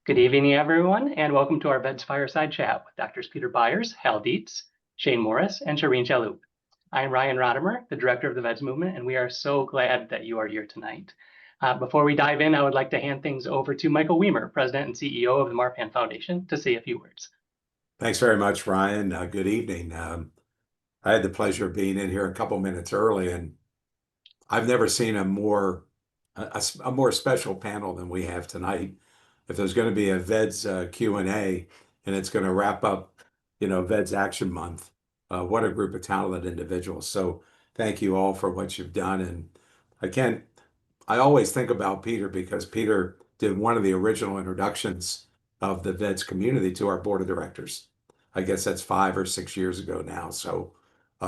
Good evening, everyone, and welcome to our VEDS Fireside Chat with Drs. Peter Byers, Hal Dietz, Shaine Morris, and Sherene Shalhub. I'm Ryan Rodimer, the director of the VEDS Movement, and we are so glad that you are here tonight. Before we dive in, I would like to hand things over to Michael Weimer, President and CEO of the Marpan Foundation, to say a few words. Thanks very much, Ryan. Good evening. I had the pleasure of being in here a couple minutes early, and I've never seen a more special panel than we have tonight. If there's going to be a VEDS Q&A, and it's going to wrap up, VEDS Action Month, what a group of talented individuals. So thank you all for what you've done. And I always think about Peter because Peter did one of the original introductions of the VEDS community to our board of directors. I guess that's 5 or 6 years ago now. So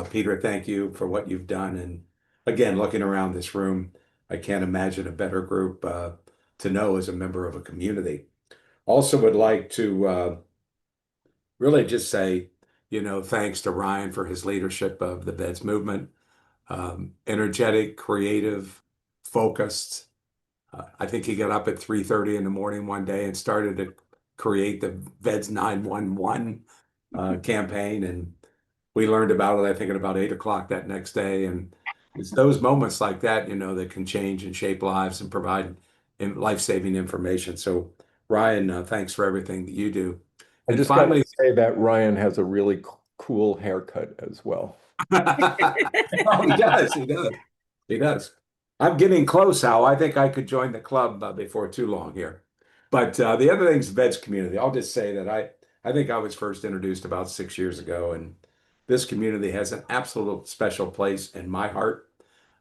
Peter, thank you for what you've done. And again, looking around this room, I can't imagine a better group to know as a member of a community. Also would like to really just say, thanks to Ryan for his leadership of the VEDS movement. Energetic, creative, focused. I think he got up at 3:30 in the morning one day and started to create the VEDS 911 campaign. And we learned about it, I think, at about 8 o'clock that next day. And it's those moments like that, that can change and shape lives and provide life-saving information. So Ryan, thanks for everything that you do. I just finally say that Ryan has a really cool haircut as well. Oh, he does. I'm getting close, Hal. I think I could join the club before too long here. But the other thing's VEDS community. I'll just say that I think I was first introduced about 6 years ago, and this community has an absolute special place in my heart.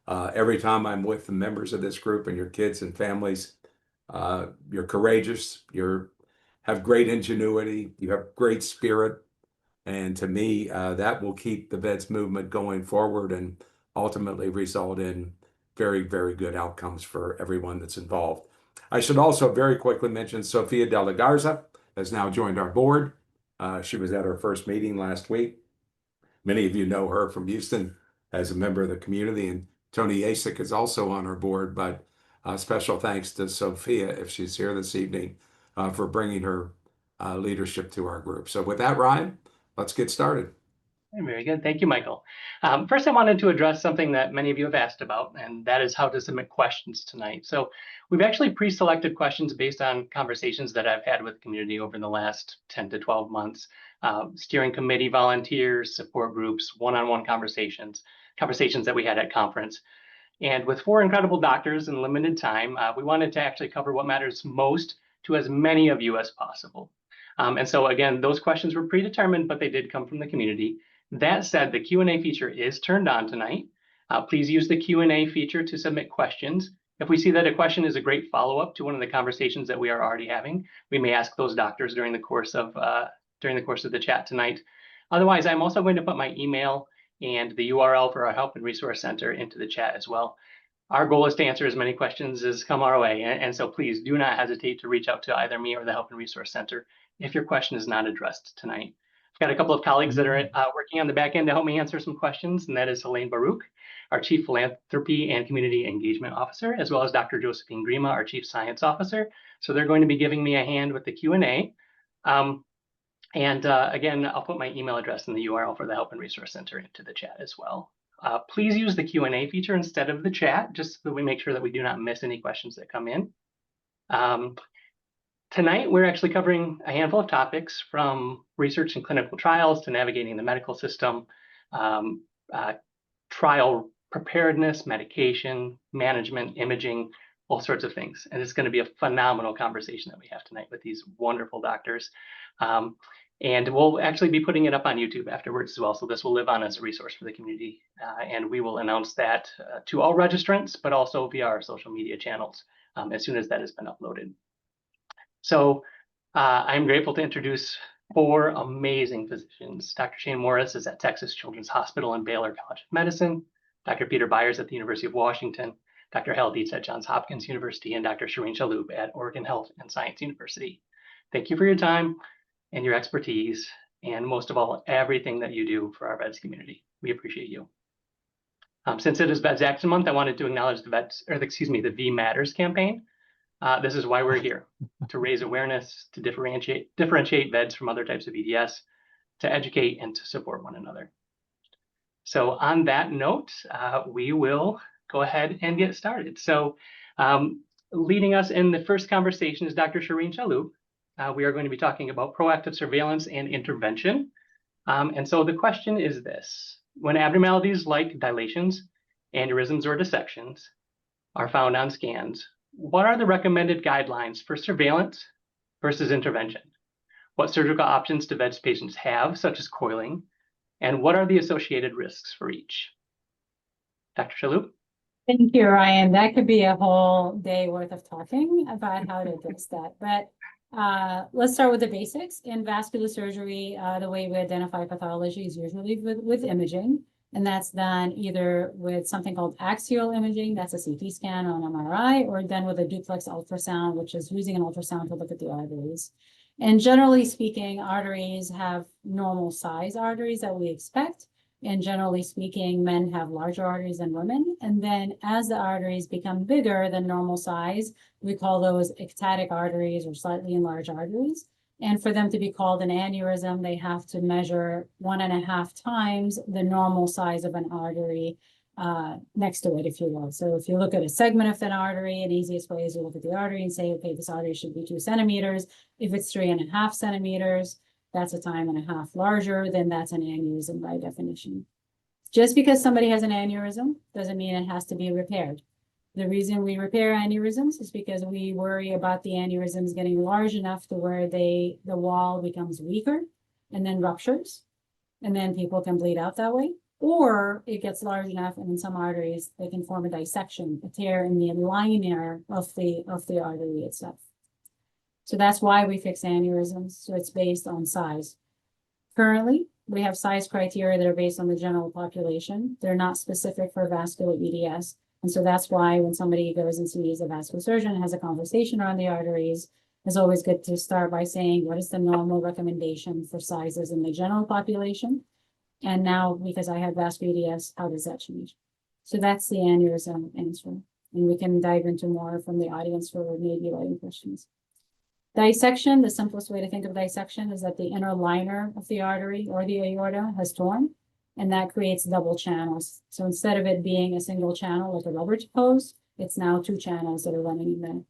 Every time I'm with the members of this group and your kids and families, you're courageous, have great ingenuity, you have great spirit. And to me, that will keep the VEDS movement going forward and ultimately result in very, very good outcomes for everyone that's involved. I should also very quickly mention Sofia de la Garza has now joined our board. She was at our first meeting last week. Many of you know her from Houston as a member of the community, and Tony Yasik is also on our board, but special thanks to Sophia, if she's here this evening, for bringing her leadership to our group. So with that, Ryan, let's get started. Very good. Thank you, Michael. First, I wanted to address something that many of you have asked about, and that is how to submit questions tonight. So we've actually pre-selected questions based on conversations that I've had with the community over the last 10 to 12 months. Steering committee volunteers, support groups, one-on-one conversations that we had at conference. And with 4 incredible doctors in limited time, we wanted to actually cover what matters most to as many of you as possible. And so again, those questions were predetermined, but they did come from the community. That said, the Q&A feature is turned on tonight. Please use the Q&A feature to submit questions. If we see that a question is a great follow-up to one of the conversations that we are already having, we may ask those doctors during the course of the chat tonight. Otherwise, I'm also going to put my email and the URL for our Help and Resource Center into the chat as well. Our goal is to answer as many questions as come our way, and so please do not hesitate to reach out to either me or the Help and Resource Center if your question is not addressed tonight. I've got a couple of colleagues that are working on the back end to help me answer some questions, and that is Helene Baruch, our Chief Philanthropy and Community Engagement Officer, as well as Dr. Josephine Grima, our Chief Science Officer. So they're going to be giving me a hand with the Q&A. Again, I'll put my email address and the URL for the Help and Resource Center into the chat as well. Please use the Q&A feature instead of the chat, just so that we make sure that we do not miss any questions that come in. Tonight, we're actually covering a handful of topics from research and clinical trials to navigating the medical system, trial preparedness, medication, management, imaging, all sorts of things. And it's going to be a phenomenal conversation that we have tonight with these wonderful doctors. And we'll actually be putting it up on YouTube afterwards as well. So this will live on as a resource for the community. And we will announce that to all registrants, but also via our social media channels as soon as that has been uploaded. So I'm grateful to introduce 4 amazing physicians. Dr. Shaine Morris is at Texas Children's Hospital and Baylor College of Medicine, Dr. Peter Byers at the University of Washington, Dr. Hal Dietz at Johns Hopkins University, and Dr. Sherene Shalhub at Oregon Health and Science University. Thank you for your time and your expertise, and most of all, everything that you do for our VEDS community. We appreciate you. Since it is VEDS Action Month, I wanted to acknowledge the V Matters campaign. This is why we're here, to raise awareness, to differentiate VEDS from other types of EDS, to educate and to support one another. So on that note, we will go ahead and get started. So leading us in the first conversation is Dr. Sherene Shalhub. We are going to be talking about proactive surveillance and intervention. And so the question is this: when abnormalities like dilations, aneurysms, or dissections are found on scans, what are the recommended guidelines for surveillance versus intervention? What surgical options do VEDS patients have, such as coiling? And what are the associated risks for each? Dr. Shalhub? Thank you, Ryan. That could be a whole day worth of talking about how to address that. But let's start with the basics. In vascular surgery, the way we identify pathology is usually with imaging. And that's done either with something called axial imaging, that's a CT scan or an MRI, or done with a duplex ultrasound, which is using an ultrasound to look at the arteries. And generally speaking, arteries have normal size arteries that we expect. And generally speaking, men have larger arteries than women. And then as the arteries become bigger than normal size, we call those ectatic arteries or slightly enlarged arteries. And for them to be called an aneurysm, they have to measure 1.5 times the normal size of an artery next to it, if you will. So if you look at a segment of an artery, the easiest way is to look at the artery and say, okay, this artery should be 2 centimeters. If it's 3.5 centimeters, that's 1.5 times larger, then that's an aneurysm by definition. Just because somebody has an aneurysm doesn't mean it has to be repaired. The reason we repair aneurysms is because we worry about the aneurysms getting large enough to where the wall becomes weaker and then ruptures, and then people can bleed out that way. Or it gets large enough, and in some arteries, they can form a dissection, a tear in the liner of the artery itself. So that's why we fix aneurysms. So it's based on size. Currently, we have size criteria that are based on the general population. They're not specific for vascular EDS. And so that's why when somebody goes and sees a vascular surgeon and has a conversation around the arteries, it's always good to start by saying, what is the normal recommendation for sizes in the general population? And now, because I had vascular EDS, how does that change? So that's the aneurysm answer. And we can dive into more from the audience for maybe writing questions. Dissection, the simplest way to think of dissection is that the inner liner of the artery or the aorta has torn, and that creates double channels. So instead of it being a single channel like a rubber hose, it's now 2 channels that are running in there.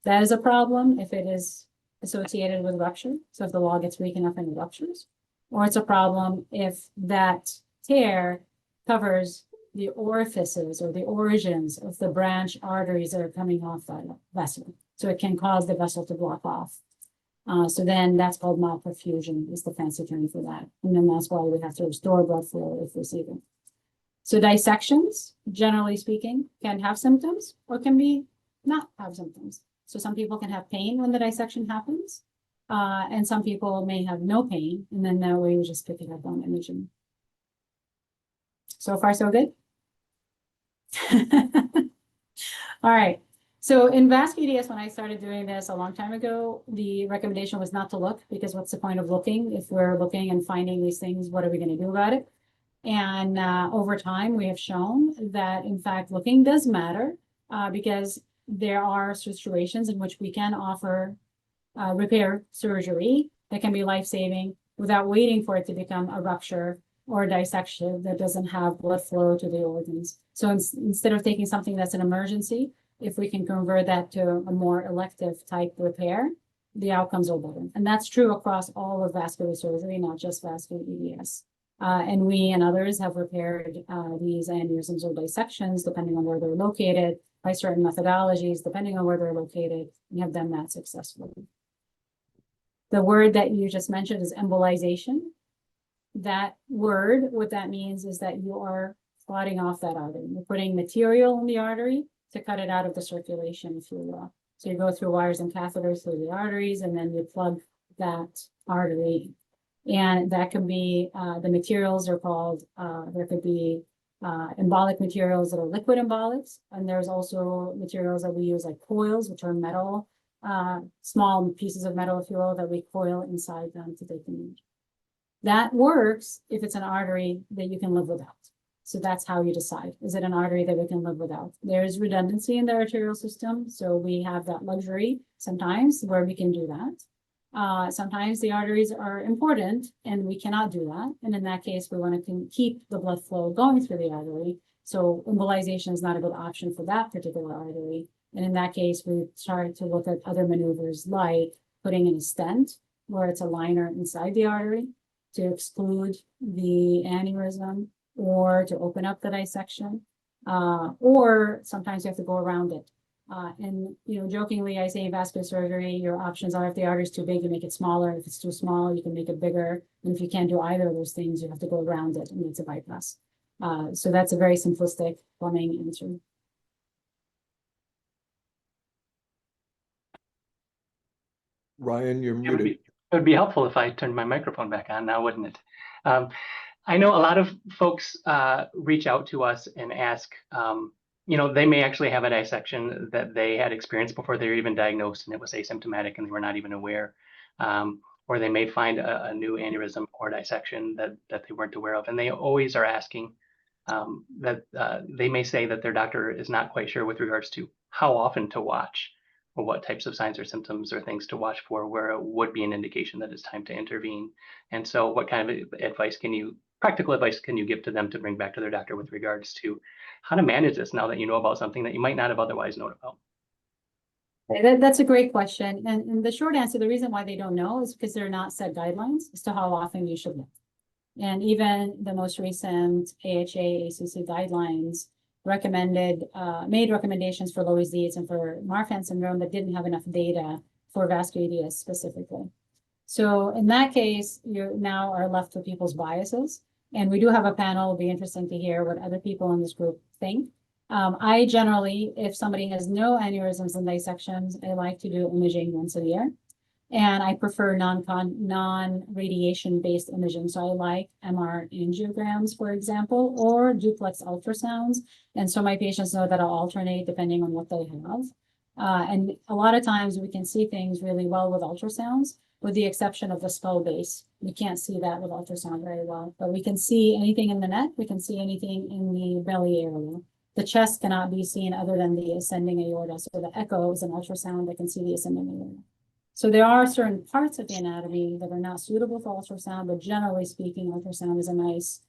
That is a problem if it is associated with rupture. So if the wall gets weak enough and it ruptures, or it's a problem if that tear covers the orifices or the origins of the branch arteries that are coming off that vessel. So it can cause the vessel to block off. So then that's called malperfusion is the fancy term for that. And then that's why we have to restore blood flow if we see them. So dissections, generally speaking, can have symptoms or can be not have symptoms. So some people can have pain when the dissection happens. And some people may have no pain, and then that way we just pick it up on imaging. So far, so good? All right. So in vascular EDS, when I started doing this a long time ago, the recommendation was not to look, because what's the point of looking? If we're looking and finding these things, what are we going to do about it? And over time, we have shown that, in fact, looking does matter because there are situations in which we can offer repair surgery that can be life-saving without waiting for it to become a rupture or a dissection that doesn't have blood flow to the organs. So instead of taking something that's an emergency, if we can convert that to a more elective type repair, the outcomes are better. And that's true across all of vascular surgery, not just vascular EDS. And we and others have repaired these aneurysms or dissections, depending on where they're located, by certain methodologies, depending on where they're located, and have done that successfully. The word that you just mentioned is embolization. That word, what that means is that you are clotting off that artery. You're putting material in the artery to cut it out of the circulation, if you will. So you go through wires and catheters through the arteries, and then you plug that artery. And that can be, the materials are called, there could be embolic materials that are liquid embolics. And there's also materials that we use like coils, which are metal, small pieces of metal, if you will, that we coil inside them to take the image. That works if it's an artery that you can live without. So that's how you decide. Is it an artery that we can live without? There is redundancy in the arterial system, so we have that luxury sometimes where we can do that. Sometimes the arteries are important and we cannot do that. And in that case, we want to keep the blood flow going through the artery. So embolization is not a good option for that particular artery. And in that case, we start to look at other maneuvers like putting in a stent where it's a liner inside the artery to exclude the aneurysm or to open up the dissection. Or sometimes you have to go around it. And, you know, jokingly, I say in vascular surgery, your options are if the artery is too big, you make it smaller. If it's too small, you can make it bigger. And if you can't do either of those things, you have to go around it and it's a bypass. So that's a very simplistic plumbing answer. Ryan, you're It would muted. be helpful if I turned my microphone back on now, wouldn't it? I know a lot of folks reach out to us and ask, you know, they may actually have a dissection that they had experienced before they were even diagnosed and it was asymptomatic and they were not even aware. Or they may find a new aneurysm or dissection that they weren't aware of. And they always are asking that they may say that their doctor is not quite sure with regards to how often to watch or what types of signs or symptoms or things to watch for where it would be an indication that it's time to intervene. And so what kind of practical advice can you give to them to bring back to their doctor with regards to how to manage this now that you know about something that you might not have otherwise known about? That's a great question. And the short answer, the reason why they don't know is because they're not set guidelines as to how often you should look. And even the most recent AHA, ACC guidelines made recommendations for Loeys Dietz and for Marfan syndrome that didn't have enough data for vasculitis specifically. So in that case, you now are left with people's biases. And we do have a panel. It'll be interesting to hear what other people in this group think. I generally, if somebody has no aneurysms and dissections, I like to do imaging once a year. And I prefer non-radiation based imaging. So I like MR angiograms, for example, or duplex ultrasounds. And so my patients know that I'll alternate depending on what they have. And a lot of times we can see things really well with ultrasounds, with the exception of the skull base. We can't see that with ultrasound very well, but we can see anything in the neck. We can see anything in the belly area. The chest cannot be seen other than the ascending aorta. So the echo is an ultrasound that can see the ascending aorta. So there are certain parts of the anatomy that are not suitable for ultrasound, but generally speaking, ultrasound is a nice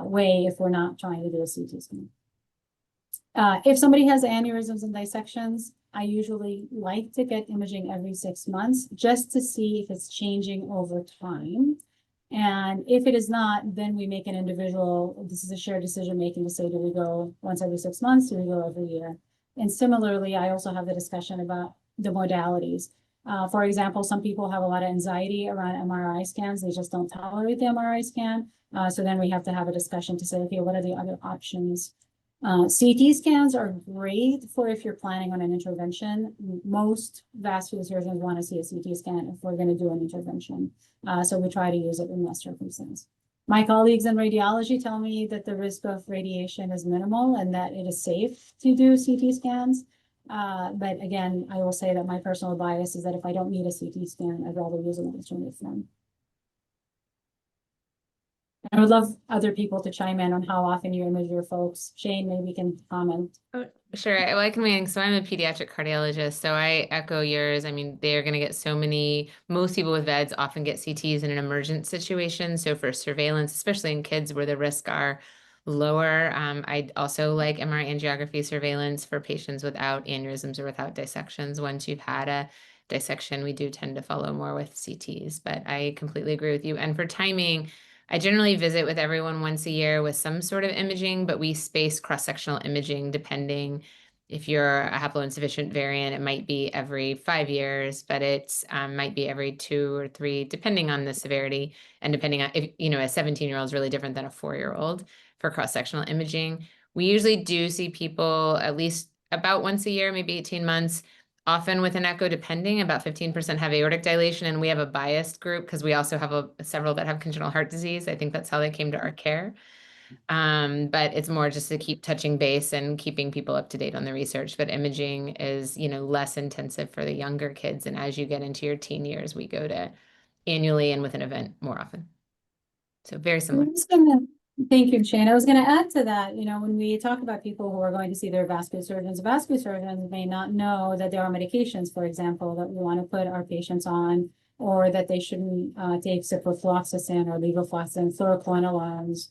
way if we're not trying to do a CT scan. If somebody has aneurysms and dissections, I usually like to get imaging every 6 months just to see if it's changing over time. And if it is not, then we make an individual, this is a shared decision making to say, do we go once every 6 months? Do we go every year? And similarly, I also have the discussion about the modalities. For example, some people have a lot of anxiety around MRI scans. They just don't tolerate the MRI scan. So then we have to have a discussion to say, okay, what are the other options? CT scans are great for if you're planning on an intervention. Most vascular surgeons want to see a CT scan if we're going to do an intervention. So we try to use it in that circumstance. My colleagues in radiology tell me that the risk of radiation is minimal and that it is safe to do CT scans. But again, I will say that my personal bias is that if I don't need a CT scan, I'd rather use an alternative form. I would love other people to chime in on how often you image your folks. Shaine, maybe you can comment. Oh, sure. Well, I can weigh in. So I'm a pediatric cardiologist, so I echo yours. I mean, they're going to get so many, most people with VEDS often get CTs in an emergent situation. So for surveillance, especially in kids where the risks are lower, I also like MRI angiography surveillance for patients without aneurysms or without dissections. Once you've had a dissection, we do tend to follow more with CTs, but I completely agree with you. And for timing, I generally visit with everyone once a year with some sort of imaging, but we space cross-sectional imaging depending if you're a haploinsufficient variant, it might be every 5 years, but it's might be every 2 or 3, depending on the severity and depending on if, you know, a 17-year-old is really different than a 4-year-old for cross-sectional imaging. We usually do see people at least about once a year, maybe 18 months. Often with an echo, depending, about 15% have aortic dilation, and we have a biased group because we also have several that have congenital heart disease. I think that's how they came to our care. But it's more just to keep touching base and keeping people up to date on the research. But imaging is, you know, less intensive for the younger kids. And as you get into your teen years, we go to annually and with an event more often. So very similar. Thank you, Shane. I was going to add to that, when we talk about people who are going to see their vascular surgeons may not know that there are medications, for example, that we want to put our patients on, or that they shouldn't take ciprofloxacin or levofloxacin, fluoroquinolones.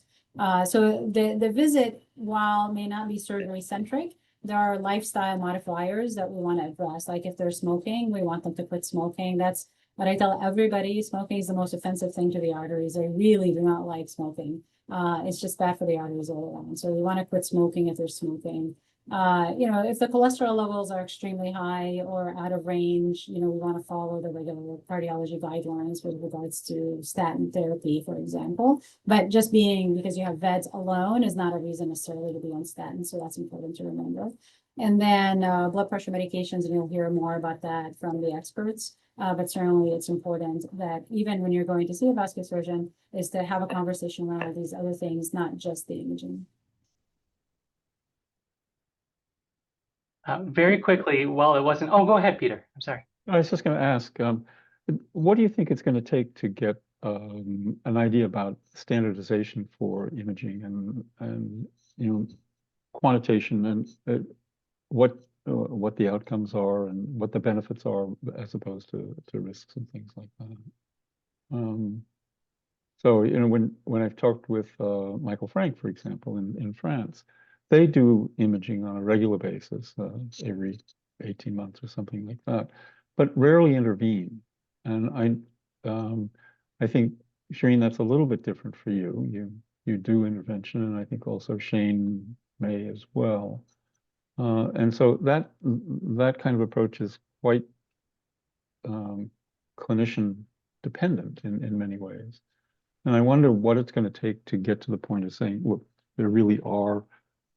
So the visit, while may not be surgery centric, there are lifestyle modifiers that we want to address. Like if they're smoking, we want them to quit smoking. That's what I tell everybody. Smoking is the most offensive thing to the arteries. I really do not like smoking. It's just bad for the arteries all around. So we want to quit smoking if they're smoking. If the cholesterol levels are extremely high or out of range, we want to follow the regular cardiology guidelines with regards to statin therapy, for example. But just because you have VEDS alone is not a reason necessarily to be on statins. So that's important to remember. And then blood pressure medications, and you'll hear more about that from the experts. But certainly it's important that even when you're going to see a vascular surgeon is to have a conversation around all these other things, not just the imaging. Very quickly, well, it wasn't, oh, go ahead, Peter. I'm sorry. I was just going to ask, what do you think it's going to take to get an idea about standardization for imaging and quantitation and what the outcomes are and what the benefits are as opposed to risks and things like that. So when I've talked with Michael Frank, for example, in France, they do imaging on a regular basis, every 18 months or something like that, but rarely intervene. And I think, Sherene, that's a little bit different for you. You do intervention, and I think also Shaine may as well. And so that kind of approach is quite clinician dependent in many ways. And I wonder what it's going to take to get to the point of saying, look, there really are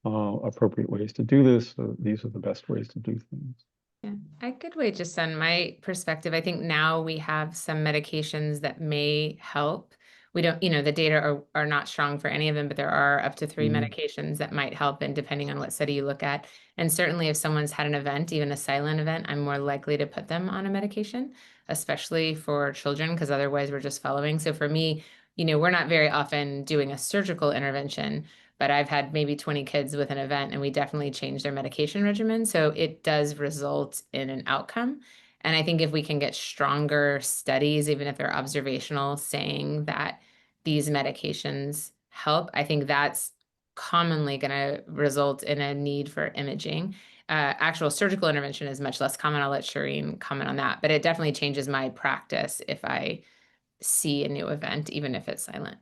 appropriate ways to do this. These are the best ways to do things. Yeah, I could wait just on my perspective. I think now we have some medications that may help. We don't, the data are not strong for any of them, but there are up to 3 medications that might help, and depending on what study you look at. And certainly if someone's had an event, even a silent event, I'm more likely to put them on a medication, especially for children, because otherwise we're just following. So for me, we're not very often doing a surgical intervention, but I've had maybe 20 kids with an event and we definitely changed their medication regimen. So it does result in an outcome. And I think if we can get stronger studies, even if they're observational, saying that these medications help, I think that's commonly going to result in a need for imaging. Actual surgical intervention is much less common. I'll let Sherene comment on that, but it definitely changes my practice if I see a new event, even if it's silent.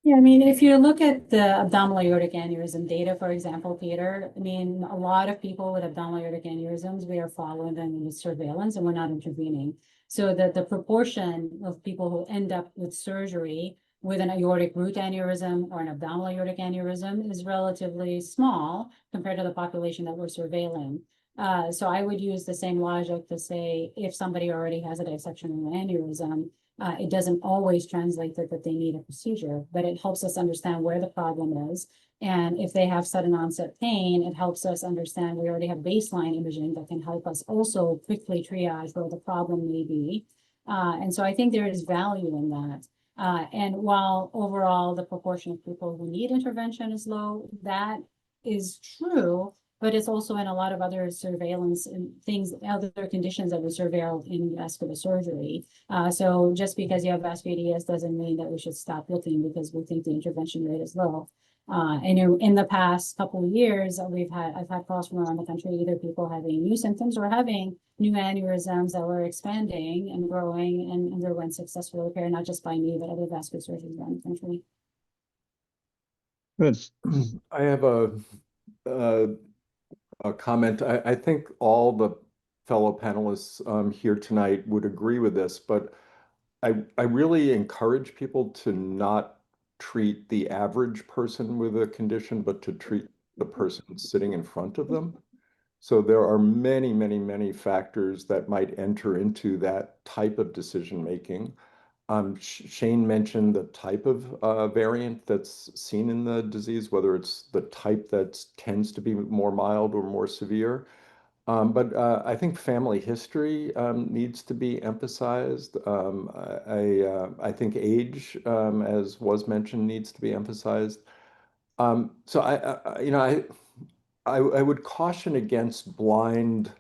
Yeah, if you look at the abdominal aortic aneurysm data, for example, Peter, a lot of people with abdominal aortic aneurysms, we are following them with surveillance and we're not intervening. So that the proportion of people who end up with surgery with an aortic root aneurysm or an abdominal aortic aneurysm is relatively small compared to the population that we're surveilling. So I would use the same logic to say if somebody already has a dissection of an aneurysm, it doesn't always translate that they need a procedure, but it helps us understand where the problem is. And if they have sudden onset pain, it helps us understand we already have baseline imaging that can help us also quickly triage where the problem may be. And so I think there is value in that. And while overall the proportion of people who need intervention is low, that is true, but it's also in a lot of other surveillance and things, other conditions that we surveil in vascular surgery. So just because you have vascular EDS doesn't mean that we should stop looking because we think the intervention rate is low. And in the past couple of years, I've had calls from around the country, either people having new symptoms or having new aneurysms that were expanding and growing and underwent successful repair, not just by me, but other vascular surgeons around the country. Good. I have a comment. I think all the fellow panelists here tonight would agree with this, but I really encourage people to not treat the average person with a condition, but to treat the person sitting in front of them. So there are many, many, many factors that might enter into that type of decision making. Shaine mentioned the type of variant that's seen in the disease, whether it's the type that tends to be more mild or more severe. But I think family history needs to be emphasized. I think age, as was mentioned, needs to be emphasized. So I would caution against blind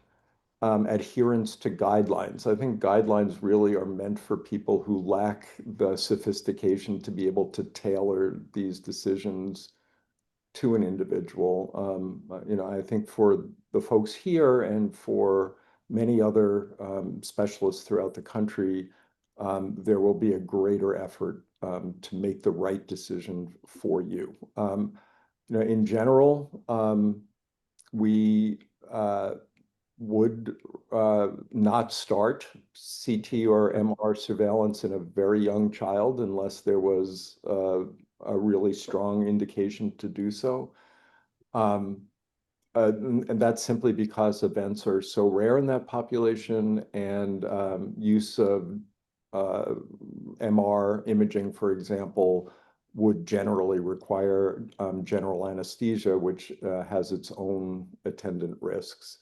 adherence to guidelines. I think guidelines really are meant for people who lack the sophistication to be able to tailor these decisions to an individual. I think for the folks here and for many other specialists throughout the country, there will be a greater effort to make the right decision for you. In general, we would not start CT or MR surveillance in a very young child unless there was a really strong indication to do so. And that's simply because events are so rare in that population, and use of MR imaging, for example, would generally require general anesthesia, which has its own attendant risks.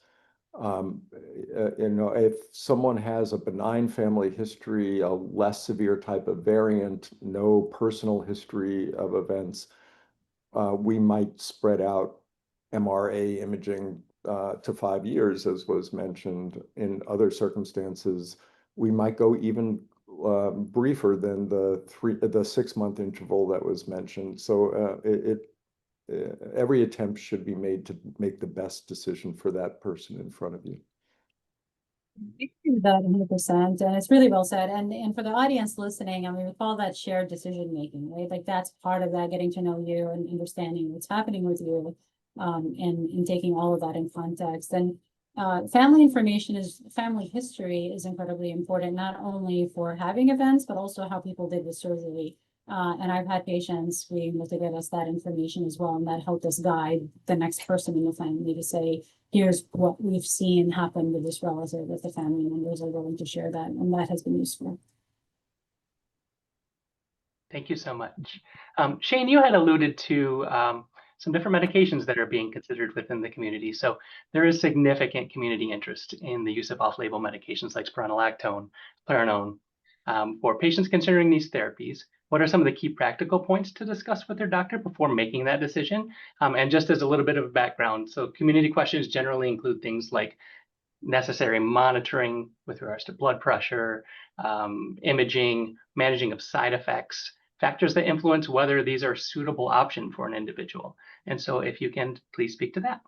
If someone has a benign family history, a less severe type of variant, no personal history of events, we might spread out MRA imaging to 5 years, as was mentioned. In other circumstances, we might go even briefer than the 6-month interval that was mentioned. So every attempt should be made to make the best decision for that person in front of you. I agree with that 100%, and it's really well said. And for the audience listening, I mean, we call that shared decision making, right? Like that's part of that, getting to know you and understanding what's happening with you, and taking all of that in context. And family history is incredibly important, not only for having events, but also how people did with surgery. And I've had patients be able to give us that information as well, and that helped us guide the next person in the family to say, here's what we've seen happen with this relative, if the family members are willing to share that, and that has been useful. Thank you so much. Shaine, you had alluded to some different medications that are being considered within the community. So there is significant community interest in the use of off-label medications like spironolactone, Clarinone. For patients considering these therapies, what are some of the key practical points to discuss with their doctor before making that decision? And just as a little bit of background, so community questions generally include things like necessary monitoring with regards to blood pressure, imaging, managing of side effects, factors that influence whether these are a suitable option for an individual. And so if you can, please speak to that.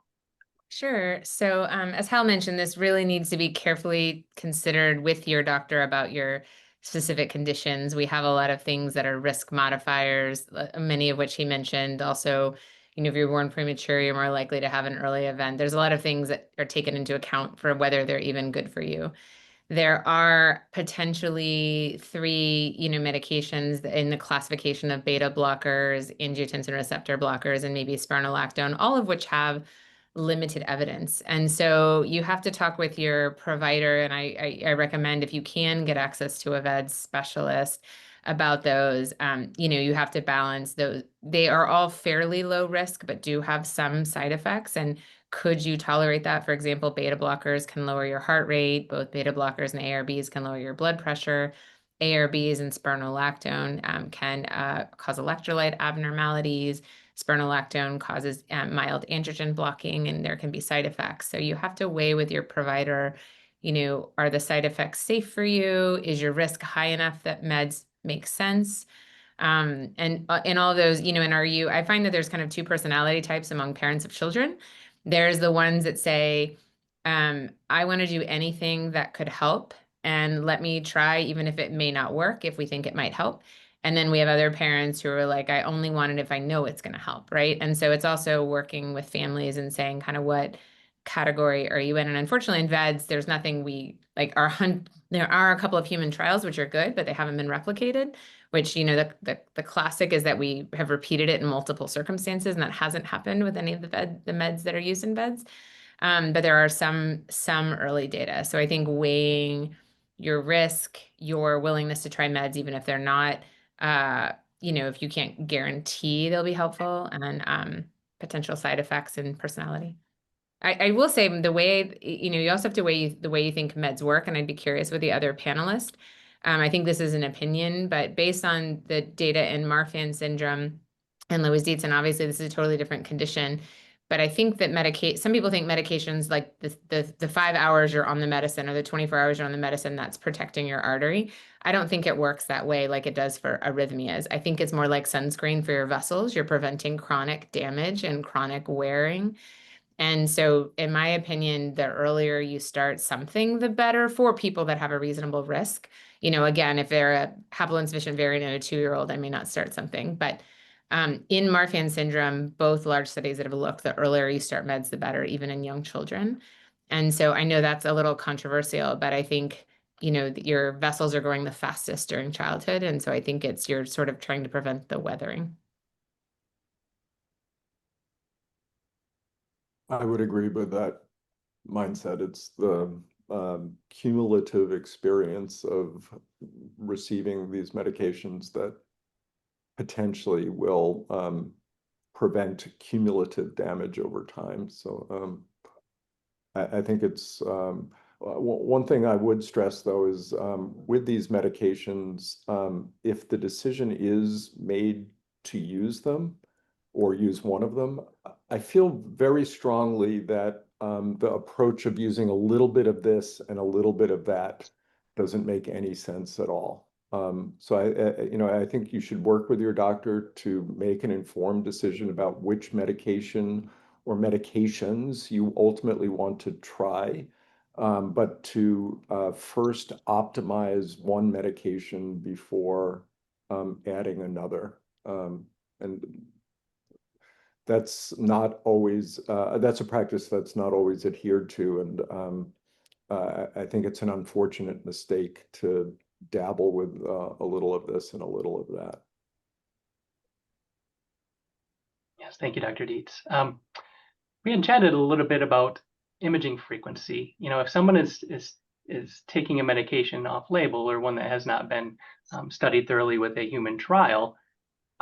Sure. So as Hal mentioned, this really needs to be carefully considered with your doctor about your specific conditions. We have a lot of things that are risk modifiers, many of which he mentioned. Also, if you're born premature, you're more likely to have an early event. There's a lot of things that are taken into account for whether they're even good for you. There are potentially 3, medications in the classification of beta blockers, angiotensin receptor blockers, and maybe spironolactone, all of which have limited evidence. And so you have to talk with your provider, and I recommend, if you can get access to a VEDS specialist, about those. You have to balance those. They are all fairly low risk, but do have some side effects. And could you tolerate that? For example, beta blockers can lower your heart rate. Both beta blockers and ARBs can lower your blood pressure. ARBs and spironolactone can cause electrolyte abnormalities. Spironolactone causes mild androgen blocking, and there can be side effects. So you have to weigh with your provider, are the side effects safe for you? Is your risk high enough that meds make sense? And in all of those, and I find that there's kind of 2 personality types among parents of children. There's the ones that say, I want to do anything that could help, and let me try, even if it may not work, if we think it might help. And then we have other parents who are like, I only want it if I know it's going to help, right? And so it's also working with families and saying kind of what category are you in? And unfortunately in VEDS, there's nothing there are a couple of human trials which are good, but they haven't been replicated, which, the classic is that we have repeated it in multiple circumstances, and that hasn't happened with any of the meds that are used in VEDS. But there are some early data. So I think weighing your risk, your willingness to try meds, even if they're not, if you can't guarantee they'll be helpful, and potential side effects and personality. I will say the way, you also have to weigh the way you think meds work, and I'd be curious with the other panelists. I think this is an opinion, but based on the data in Marfan syndrome and Loeys-Dietz, and obviously this is a totally different condition, but I think that some people think medications like the 5 hours you're on the medicine or the 24 hours you're on the medicine, that's protecting your artery. I don't think it works that way like it does for arrhythmias. I think it's more like sunscreen for your vessels. You're preventing chronic damage and chronic wearing. And so, in my opinion, the earlier you start something, the better for people that have a reasonable risk. Again, if they're a haploinsufficient variant and a 2-year-old, I may not start something. But in Marfan syndrome, both large studies that have looked, the earlier you start meds, the better, even in young children. And so I know that's a little controversial, but I think, your vessels are growing the fastest during childhood. And so I think you're sort of trying to prevent the weathering. I would agree with that mindset. It's the cumulative experience of receiving these medications that potentially will prevent cumulative damage over time. So I think it's one thing I would stress, though, is with these medications, if the decision is made to use them or use one of them, I feel very strongly that the approach of using a little bit of this and a little bit of that doesn't make any sense at all. So I think you should work with your doctor to make an informed decision about which medication or medications you ultimately want to try, but to first optimize one medication before adding another. And that's not always, that's a practice that's not always adhered to. And I think it's an unfortunate mistake to dabble with a little of this and a little of that. Yes, thank you, Dr. Dietz. We had chatted a little bit about imaging frequency. If someone is taking a medication off label or one that has not been studied thoroughly with a human trial,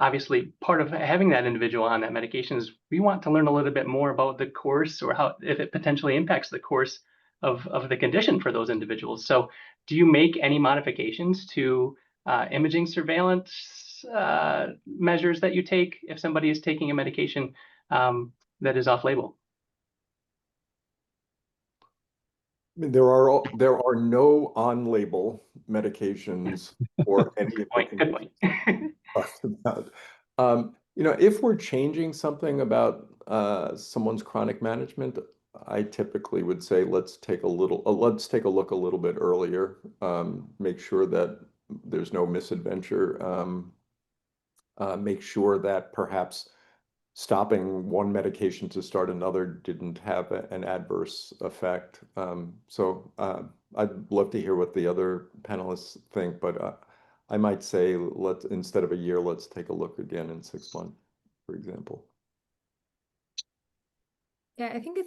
obviously part of having that individual on that medication is we want to learn a little bit more about the course or how, if it potentially impacts the course of the condition for those individuals. So do you make any modifications to imaging surveillance measures that you take if somebody is taking a medication that is off label? I mean, there are no on-label medications for any of the Good point. talked about. If we're changing something about someone's chronic management, I typically would say let's take a look a little bit earlier, make sure that there's no misadventure, make sure that perhaps stopping one medication to start another didn't have an adverse effect. So I'd love to hear what the other panelists think, but I might say instead of a year, let's take a look again in 6 months, for example. Yeah, I think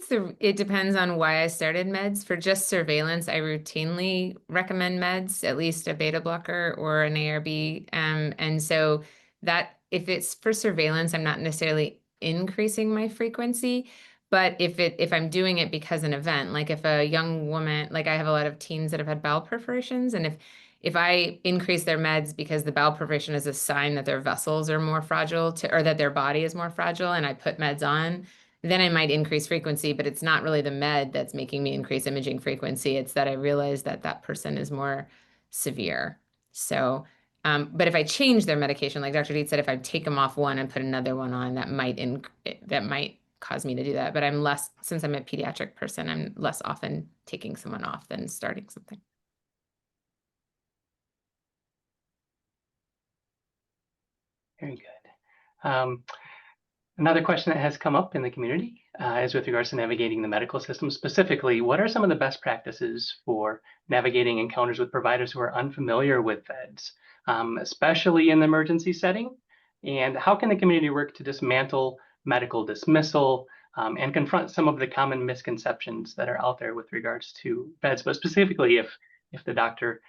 it depends on why I started meds. For just surveillance, I routinely recommend meds, at least a beta blocker or an ARB. And so that if it's for surveillance, I'm not necessarily increasing my frequency. But if I'm doing it because an event, like if a young woman, like I have a lot of teens that have had bowel perforations, and if I increase their meds because the bowel perforation is a sign that their vessels are more fragile or that their body is more fragile, and I put meds on, then I might increase frequency, but it's not really the med that's making me increase imaging frequency. It's that I realize that that person is more severe. So, but if I change their medication, like Dr. Dietz said, if I take them off one and put another one on, that might cause me to do that. But since I'm a pediatric person, I'm less often taking someone off than starting something. Very good. Another question that has come up in the community is with regards to navigating the medical system. Specifically, what are some of the best practices for navigating encounters with providers who are unfamiliar with VEDS, especially in the emergency setting? And how can the community work to dismantle medical dismissal and confront some of the common misconceptions that are out there with regards to VEDS, but specifically if the doctor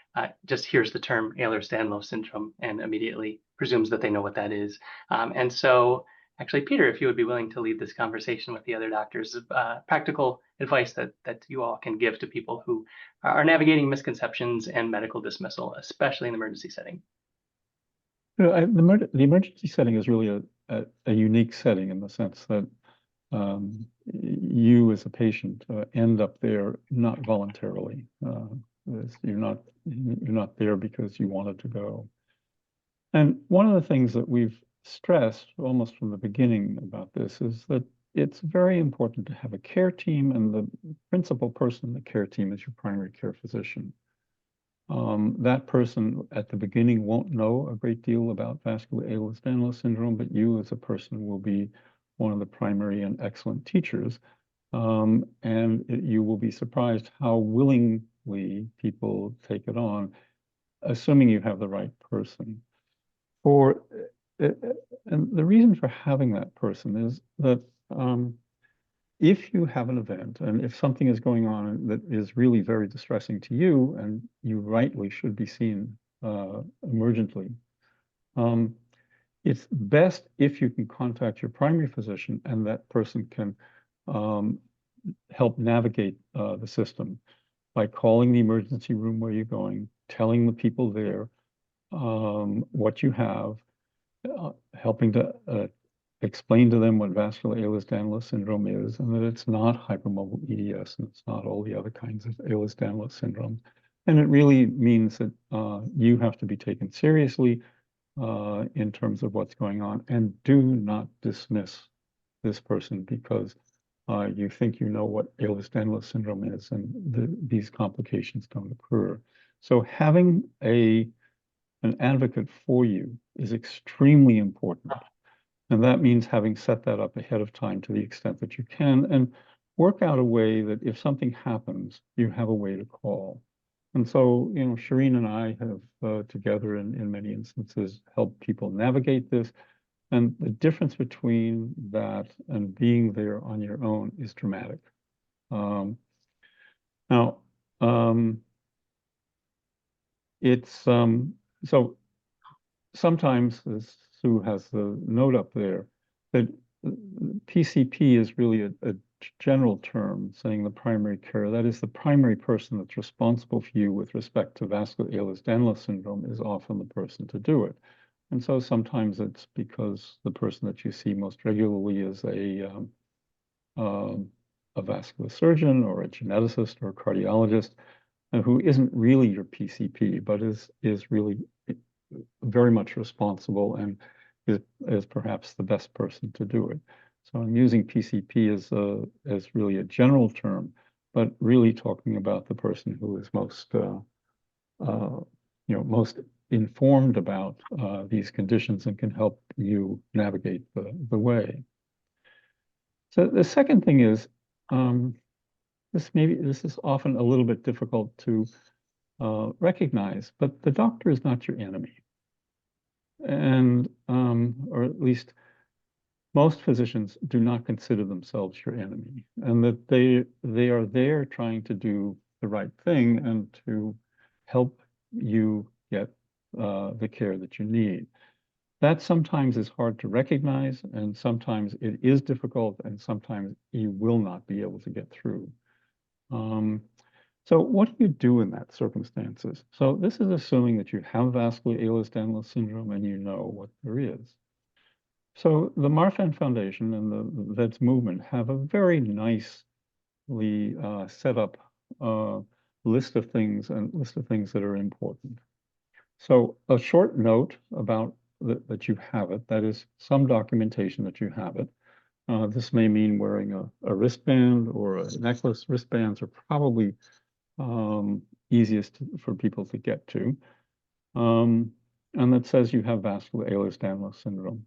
just hears the term Ehlers-Danlos syndrome and immediately presumes that they know what that is. And so actually, Peter, if you would be willing to lead this conversation with the other doctors, practical advice that you all can give to people who are navigating misconceptions and medical dismissal, especially in the emergency setting. The emergency setting is really a unique setting in the sense that you as a patient end up there not voluntarily. You're not there because you wanted to go. And one of the things that we've stressed almost from the beginning about this is that it's very important to have a care team, and the principal person in the care team is your primary care physician. That person at the beginning won't know a great deal about vascular Ehlers-Danlos syndrome, but you as a person will be one of the primary and excellent teachers. You will be surprised how willingly people take it on, assuming you have the right person. And the reason for having that person is that if you have an event and if something is going on that is really very distressing to you, and you rightly should be seen emergently, it's best if you can contact your primary physician and that person can help navigate the system by calling the emergency room where you're going, telling the people there what you have, helping to explain to them what vascular Ehlers-Danlos syndrome is, and that it's not hypermobile EDS, and it's not all the other kinds of Ehlers-Danlos syndrome. And it really means that you have to be taken seriously in terms of what's going on, and do not dismiss this person because you think you know what Ehlers-Danlos syndrome is, and these complications don't occur. So having an advocate for you is extremely important. And that means having set that up ahead of time to the extent that you can, and work out a way that if something happens, you have a way to call. And so, Sherene and I have together in many instances helped people navigate this. And the difference between that and being there on your own is dramatic. So sometimes, as Sue has the note up there, that PCP is really a general term saying the primary care, that is the primary person that's responsible for you with respect to vascular Ehlers-Danlos syndrome is often the person to do it. And so sometimes it's because the person that you see most regularly is a vascular surgeon or a geneticist or a cardiologist, who isn't really your PCP, but is really very much responsible and is perhaps the best person to do it. So I'm using PCP as really a general term, but really talking about the person who is most most informed about these conditions and can help you navigate the way. So the second thing is, this is often a little bit difficult to recognize, but the doctor is not your enemy. And, or at least most physicians do not consider themselves your enemy, and that they are there trying to do the right thing and to help you get the care that you need. That sometimes is hard to recognize, and sometimes it is difficult, and sometimes you will not be able to get through. So what do you do in that circumstances? So this is assuming that you have vascular Ehlers-Danlos syndrome and you know what there is. So the Marfan Foundation and the VEDS Movement have a very nicely set up list of things that are important. So a short note about that you have it, that is some documentation that you have it. This may mean wearing a wristband or a necklace. Wristbands are probably easiest for people to get to. And that says you have vascular Ehlers-Danlos syndrome.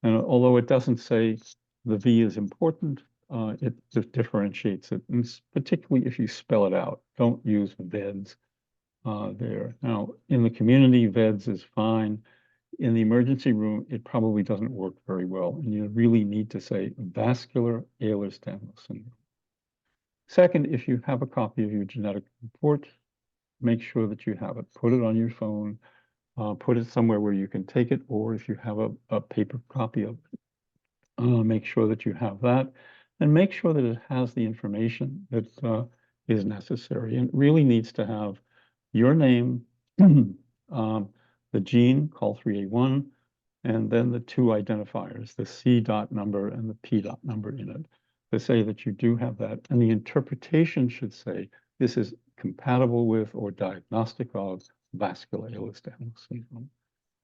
And although it doesn't say the V is important, it differentiates it, and particularly if you spell it out. Don't use VEDS there. Now, in the community, VEDS is fine. In the emergency room, it probably doesn't work very well, and you really need to say vascular Ehlers-Danlos syndrome. Second, if you have a copy of your genetic report, make sure that you have it. Put it on your phone, put it somewhere where you can take it, or if you have a paper copy of it, make sure that you have that, and make sure that it has the information that is necessary. And it really needs to have your name, the gene, call 3A1, and then the two identifiers, the C dot number and the P dot number in it, to say that you do have that. And the interpretation should say this is compatible with or diagnostic of vascular Ehlers-Danlos syndrome.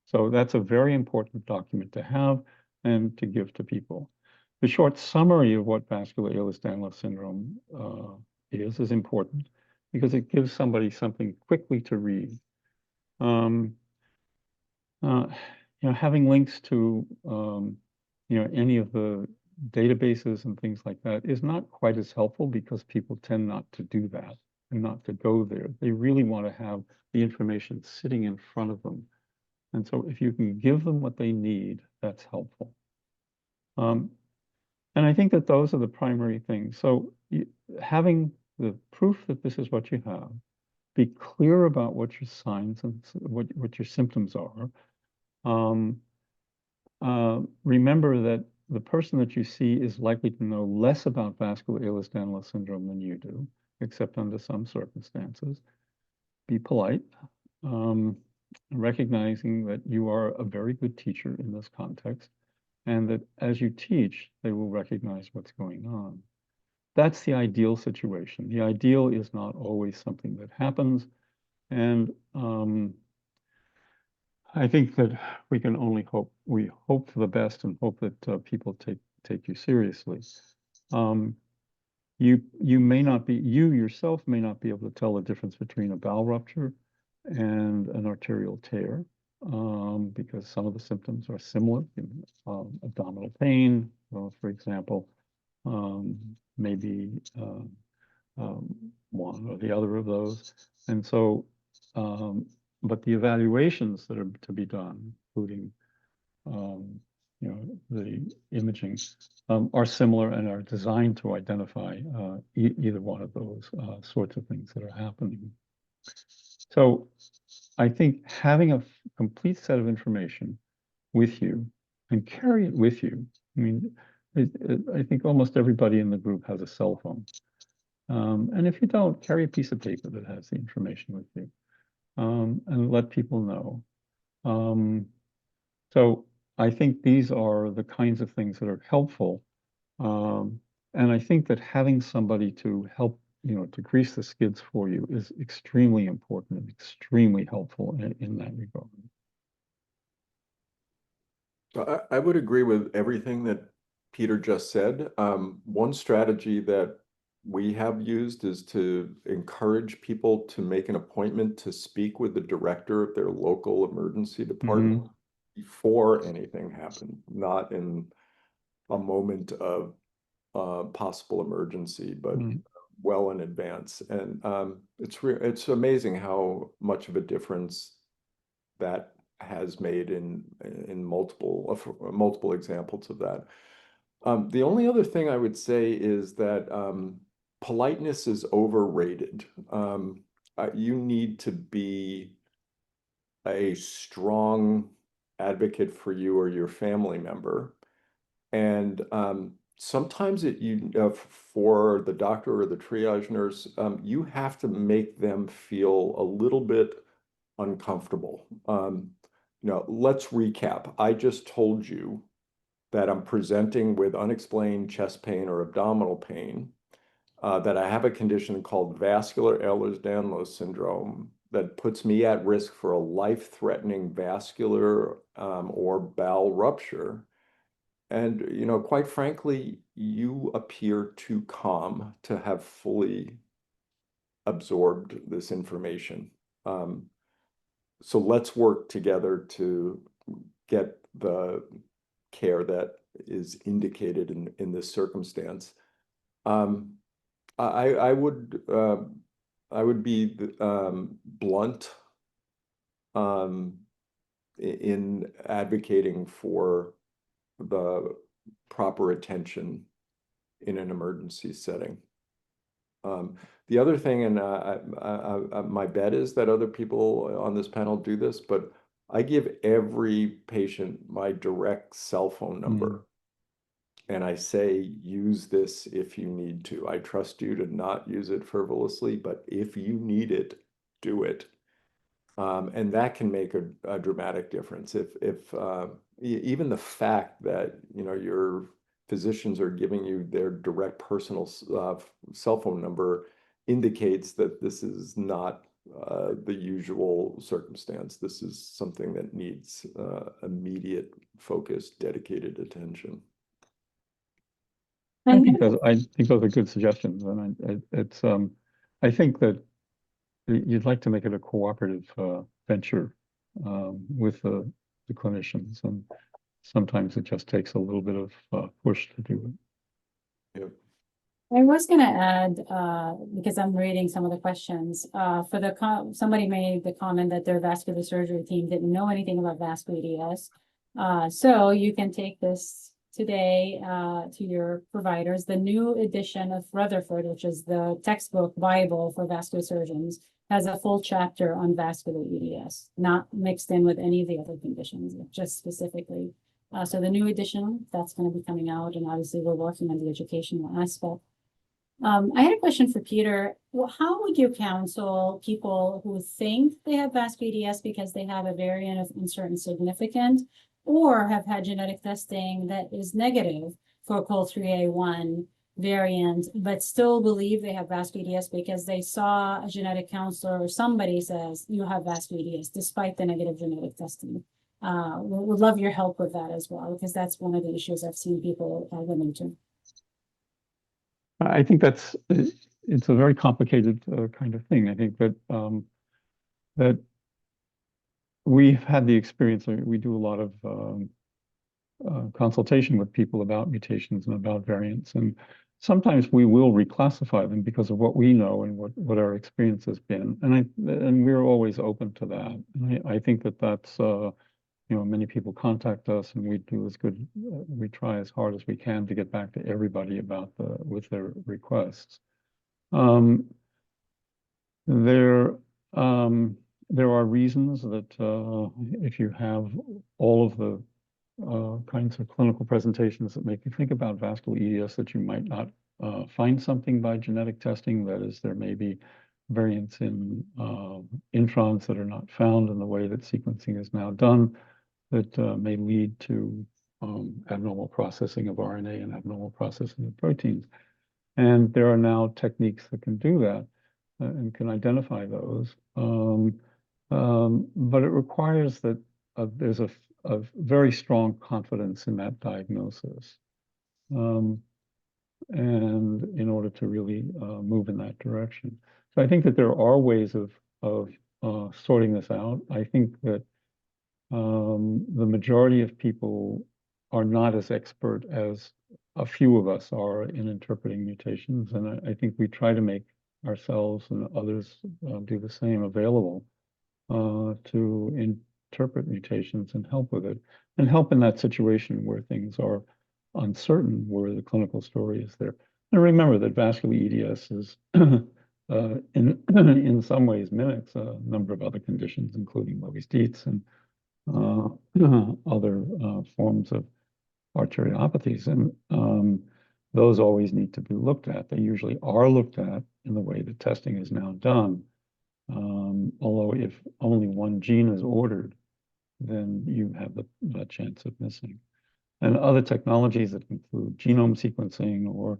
So that's a very important document to have and to give to people. The short summary of what vascular Ehlers-Danlos syndrome is important because it gives somebody something quickly to read. Having links to any of the databases and things like that is not quite as helpful because people tend not to do that and not to go there. They really want to have the information sitting in front of them. And so if you can give them what they need, that's helpful. And I think that those are the primary things. So having the proof that this is what you have, be clear about what your signs and what your symptoms are. Remember that the person that you see is likely to know less about vascular Ehlers-Danlos syndrome than you do, except under some circumstances. Be polite, recognizing that you are a very good teacher in this context, and that as you teach, they will recognize what's going on. That's the ideal situation. The ideal is not always something that happens, and I think that we can only hope. We hope for the best and hope that people take you seriously. You yourself may not be able to tell the difference between a bowel rupture and an arterial tear because some of the symptoms are similar. Abdominal pain, for example, maybe one or the other of those, and so. But the evaluations that are to be done, including the imaging, are similar and are designed to identify either one of those sorts of things that are happening. So I think having a complete set of information with you and carry it with you. I mean, I think almost everybody in the group has a cell phone. And if you don't, carry a piece of paper that has the information with you. And let people know. So I think these are the kinds of things that are helpful. And I think that having somebody to help, to grease the skids for you is extremely important and extremely helpful in that regard. I would agree with everything that Peter just said. One strategy that we have used is to encourage people to make an appointment to speak with the director of their local emergency department before anything happened, not in a moment of possible emergency, but well in advance. And it's amazing how much of a difference that has made in multiple examples of that. The only other thing I would say is that politeness is overrated. You need to be a strong advocate for you or your family member. And sometimes for the doctor or the triage nurse, you have to make them feel a little bit uncomfortable. Let's recap. I just told you that I'm presenting with unexplained chest pain or abdominal pain, that I have a condition called vascular Ehlers-Danlos syndrome that puts me at risk for a life-threatening vascular or bowel rupture. And, quite frankly, you appear too calm to have fully absorbed this information. So let's work together to get the care that is indicated in this circumstance. I would be blunt in advocating for the proper attention in an emergency setting. The other thing, and my bet is that other people on this panel do this, but I give every patient my direct cell phone number. and I say, use this if you need to. I trust you to not use it frivolously, but if you need it, do it. And that can make a dramatic difference. If even the fact that, you know, your physicians are giving you their direct personal cell phone number indicates that this is not the usual circumstance. This is something that needs immediate, focused, dedicated attention. I think those are good suggestions, and I think that you'd like to make it a cooperative venture with the clinicians, and sometimes it just takes a little bit of push to do it. Yep. I was gonna add, because I'm reading some of the questions, somebody made the comment that their vascular surgery team didn't know anything about vascular EDS. So you can take this today to your providers. The new edition of Rutherford, which is the textbook Bible for vascular surgeons, has a full chapter on vascular EDS, not mixed in with any of the other conditions, just specifically. So the new edition, that's going to be coming out, and obviously we're working on the educational aspect. I had a question for Peter. Well, how would you counsel people who think they have vascular EDS because they have a variant of uncertain significance, or have had genetic testing that is negative for COL3A1 variant, but still believe they have vascular EDS because they saw a genetic counselor or somebody says you have vascular EDS despite the negative genetic testing? Would love your help with that as well, because that's one of the issues I've seen people run into. I think it's a very complicated kind of thing. I think that that we've had the experience. We do a lot of consultation with people about mutations and about variants, and sometimes we will reclassify them because of what we know and what our experience has been. And we're always open to that. And I think that's you know, many people contact us, and we do as good, we try as hard as we can to get back to everybody with their requests. There are reasons that if you have all of the kinds of clinical presentations that make you think about vascular EDS, that you might not find something by genetic testing. That is, there may be variants in introns that are not found in the way that sequencing is now done, that may lead to abnormal processing of RNA and abnormal processing of proteins. And there are now techniques that can do that and can identify those. But it requires that there's a very strong confidence in that diagnosis. And in order to really move in that direction. So I think that there are ways of sorting this out. I think that the majority of people are not as expert as a few of us are in interpreting mutations. And I think we try to make ourselves and others do the same available to interpret mutations and help with it, and help in that situation where things are uncertain, where the clinical story is there. And remember that vascular EDS is in some ways mimics a number of other conditions, including Byers Dietz and other forms of arteriopathies, and those always need to be looked at. They usually are looked at in the way that testing is now done. Although if only one gene is ordered, then you have the chance of missing. And other technologies that include genome sequencing or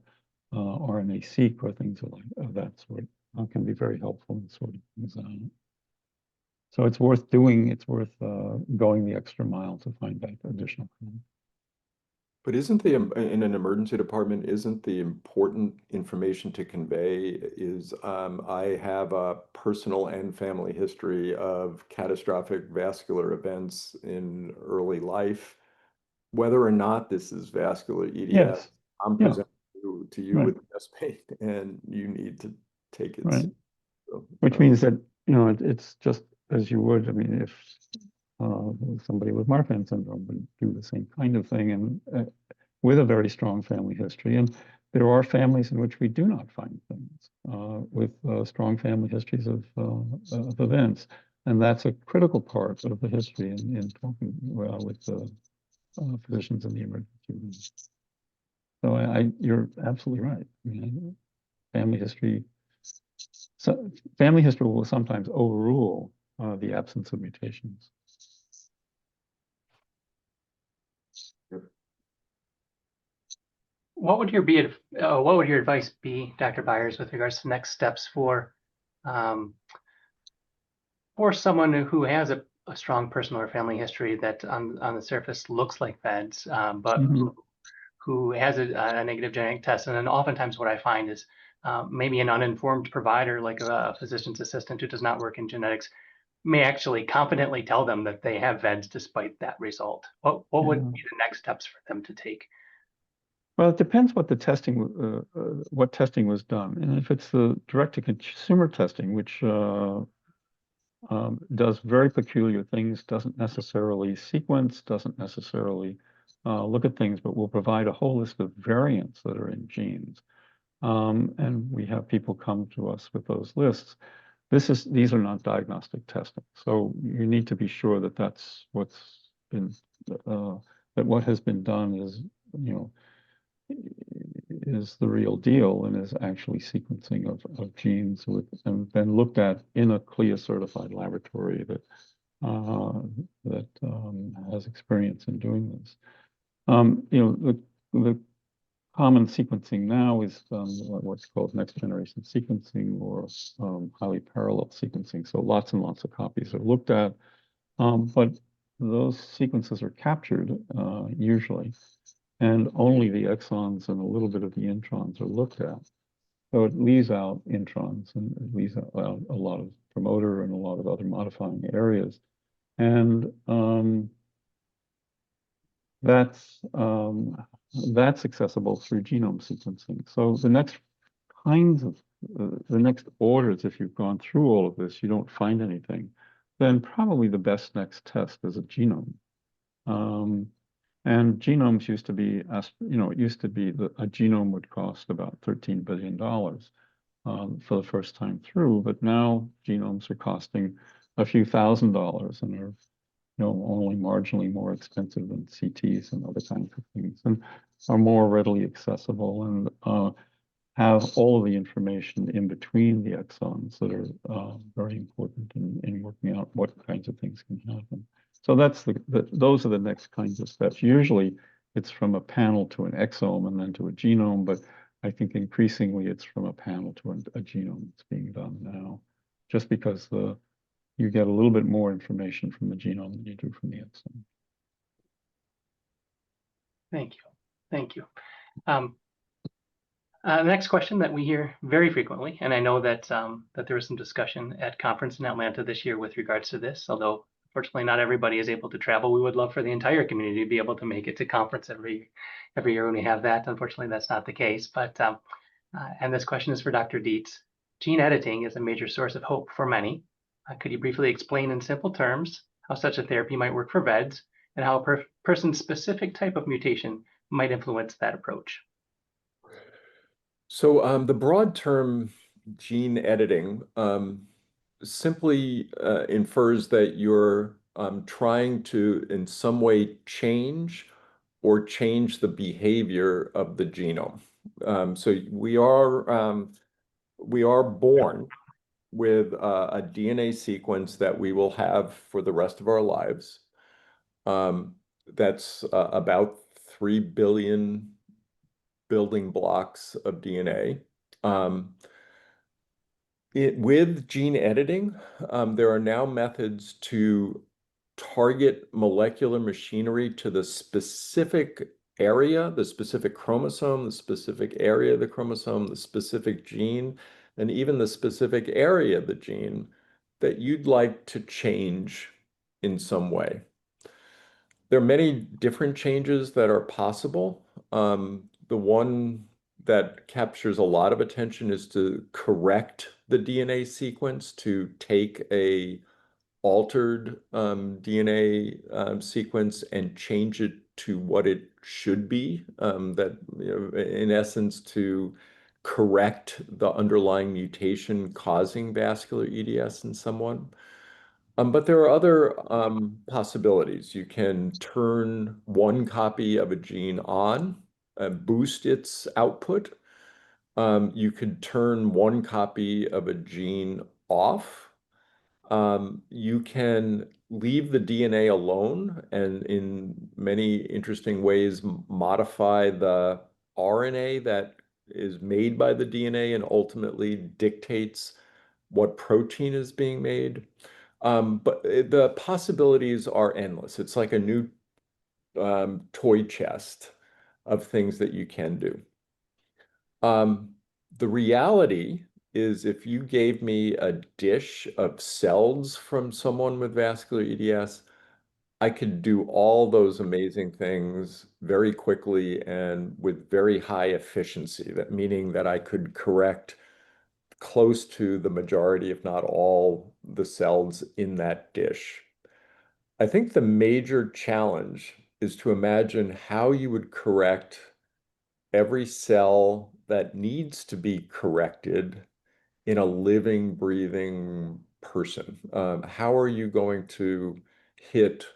RNA-seq or things of that sort can be very helpful in sorting things out. So it's worth doing. It's worth going the extra mile to find that additional. But isn't in an emergency department, isn't the important information to convey is I have a personal and family history of catastrophic vascular events in early life, whether or not this is vascular EDS, yes. I'm presenting to you Right. with chest pain, and you need to take it. Right. So, Which means that, you know, it's just as you would. I mean, if somebody with Marfan syndrome would do the same kind of thing, and with a very strong family history. And there are families in which we do not find things with strong family histories of events. And that's a critical part of the history in talking with the physicians in the emergency room. So you're absolutely right. I mean, family history will sometimes overrule the absence of mutations. What would your advice be, Dr. Byers, with regards to next steps for someone who has a strong personal or family history that on the surface looks like VEDS, but who has a negative genetic test? And then oftentimes what I find is maybe an uninformed provider, like a physician's assistant who does not work in genetics, may actually confidently tell them that they have VEDS despite that result. What would be the next steps for them to take? Well, it depends what the testing, what testing was done, and if it's the direct-to-consumer testing, which does very peculiar things, doesn't necessarily sequence, doesn't necessarily look at things, but will provide a whole list of variants that are in genes. And we have people come to us with those lists. These are not diagnostic testing, so you need to be sure that that's what's been that what has been done is, you know, is the real deal and is actually sequencing of genes and then looked at in a CLIA certified laboratory that has experience in doing this. You know, the common sequencing now is what's called next generation sequencing or highly parallel sequencing. So lots and lots of copies are looked at, but those sequences are captured usually, and only the exons and a little bit of the introns are looked at. So it leaves out introns and it leaves out a lot of promoter and a lot of other modifying areas. And that's accessible through genome sequencing. So the next the next orders, if you've gone through all of this, you don't find anything, then probably the best next test is a genome. And genomes used to be, you know, it used to be that a genome would cost about $13 billion for the first time through, but now genomes are costing a few $1,000s and are, you know, only marginally more expensive than CTs and other kinds of things, and are more readily accessible and have all of the information in between the exons that are very important in working out what kinds of things can happen. So that's those are the next kinds of steps. Usually it's from a panel to an exome and then to a genome, but I think increasingly it's from a panel to a genome that's being done now, just because you get a little bit more information from the genome than you do from the exome. Thank you. Thank you. Next question that we hear very frequently, and I know that that there was some discussion at conference in Atlanta this year with regards to this, although unfortunately not everybody is able to travel. We would love for the entire community to be able to make it to conference every year when we have that. Unfortunately, that's not the case. But and this question is for Dr. Dietz. Gene editing is a major source of hope for many. Could you briefly explain in simple terms how such a therapy might work for VEDS and how a person's specific type of mutation might influence that approach? So the broad term gene editing simply infers that you're trying to in some way change the behavior of the genome. So we are born with a DNA sequence that we will have for the rest of our lives. That's about 3 billion building blocks of DNA. With gene editing, there are now methods to target molecular machinery to the specific area, the specific chromosome, the specific area of the chromosome, the specific gene, and even the specific area of the gene that you'd like to change in some way. There are many different changes that are possible. The one that captures a lot of attention is to correct the DNA sequence, to take a altered DNA sequence and change it to what it should be, that, you know, in essence, to correct the underlying mutation causing vascular EDS in someone. But there are other possibilities. You can turn one copy of a gene on boost its output. You could turn one copy of a gene off. You can leave the DNA alone and in many interesting ways modify the RNA that is made by the DNA and ultimately dictates what protein is being made. But the possibilities are endless. It's like a new toy chest of things that you can do. The reality is if you gave me a dish of cells from someone with vascular EDS, I could do all those amazing things very quickly and with very high efficiency. That meaning that I could correct close to the majority, if not all, the cells in that dish. I think the major challenge is to imagine how you would correct every cell that needs to be corrected in a living, breathing person. How are you going to hit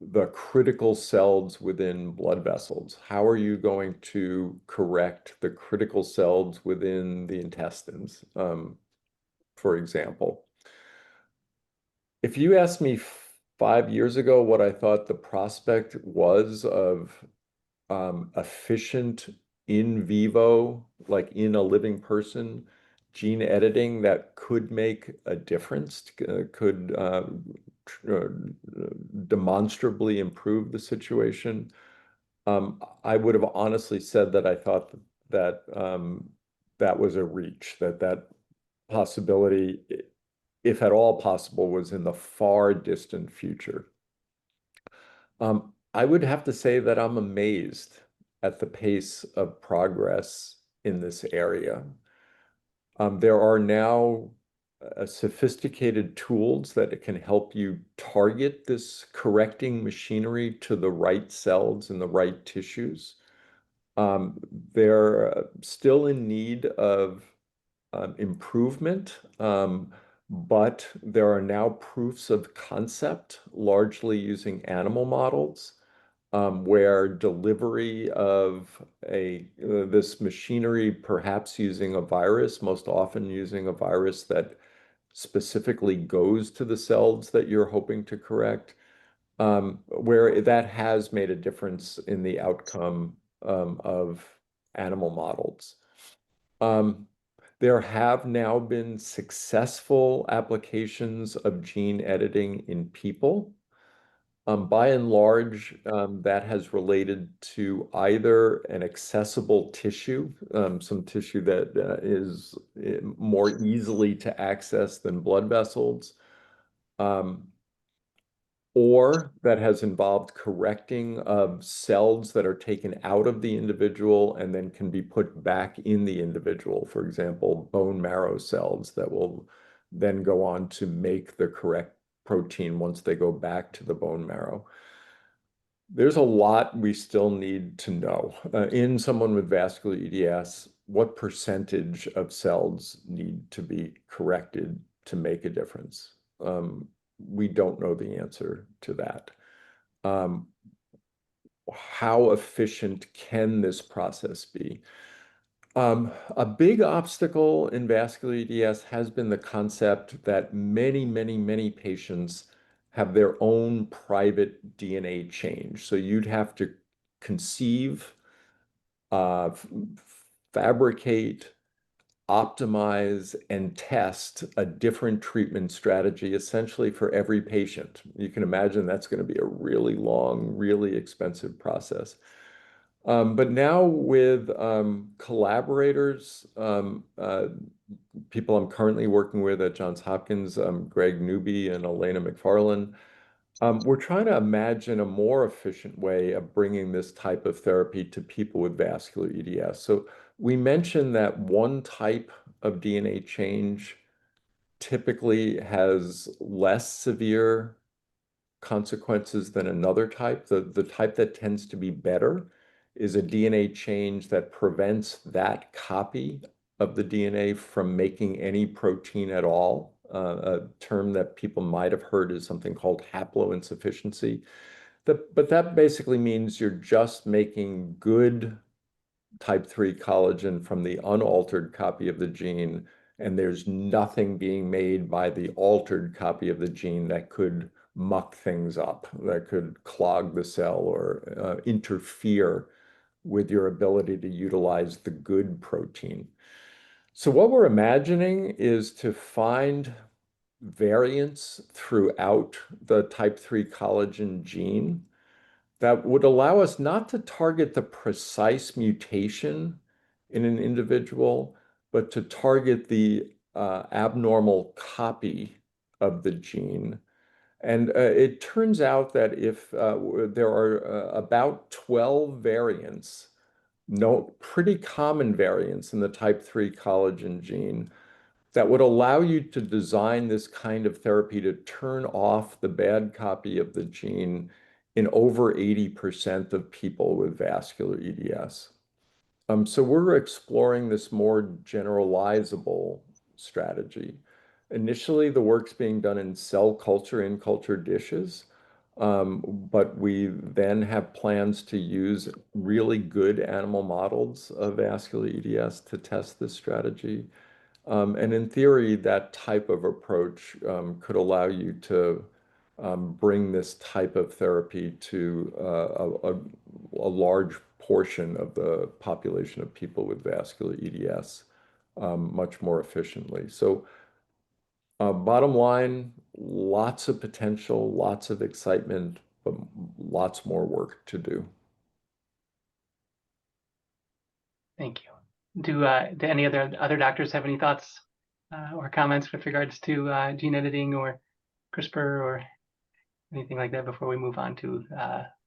the critical cells within blood vessels? How are you going to correct the critical cells within the intestines, for example? If you asked me 5 years ago what I thought the prospect was of efficient in vivo, like in a living person, gene editing that could make a difference, could demonstrably improve the situation, I would have honestly said that I thought that that was a reach, that possibility, if at all possible, was in the far distant future. I would have to say that I'm amazed at the pace of progress in this area. There are now sophisticated tools that can help you target this correcting machinery to the right cells and the right tissues. They're still in need of improvement, but there are now proofs of concept, largely using animal models, where delivery of this machinery, perhaps using a virus, most often using a virus that specifically goes to the cells that you're hoping to correct, where that has made a difference in the outcome of animal models. There have now been successful applications of gene editing in people. By and large, that has related to either an accessible tissue, some tissue that is more easily to access than blood vessels, or that has involved correcting of cells that are taken out of the individual and then can be put back in the individual. For example, bone marrow cells that will then go on to make the correct protein once they go back to the bone marrow. There's a lot we still need to know. In someone with vascular EDS, what percentage of cells need to be corrected to make a difference? We don't know the answer to that. How efficient can this process be? A big obstacle in vascular EDS has been the concept that many patients have their own private DNA change. So you'd have to conceive, fabricate, optimize, and test a different treatment strategy essentially for every patient. You can imagine that's going to be a really long, really expensive process. But now with collaborators, people I'm currently working with at Johns Hopkins, Greg Newby and Elena McFarlane, we're trying to imagine a more efficient way of bringing this type of therapy to people with vascular EDS. So we mentioned that one type of DNA change typically has less severe consequences than another type. The type that tends to be better is a DNA change that prevents that copy of the DNA from making any protein at all. A term that people might have heard is something called haploinsufficiency. But that basically means you're just making good type 3 collagen from the unaltered copy of the gene, and there's nothing being made by the altered copy of the gene that could muck things up, that could clog the cell or interfere with your ability to utilize the good protein. So what we're imagining is to find variants throughout the type 3 collagen gene that would allow us not to target the precise mutation in an individual, but to target the abnormal copy of the gene. And it turns out that if there are about 12 variants, pretty common variants in the type 3 collagen gene, that would allow you to design this kind of therapy to turn off the bad copy of the gene in over 80% of people with vascular EDS. So we're exploring this more generalizable strategy. Initially, the work's being done in cell culture, in culture dishes, but we then have plans to use really good animal models of vascular EDS to test this strategy. And in theory, that type of approach could allow you to bring this type of therapy to a large portion of the population of people with vascular EDS much more efficiently. So bottom line, lots of potential, lots of excitement, but lots more work to do. Thank you. Do any other doctors have any thoughts or comments with regards to gene editing or CRISPR or anything like that before we move on to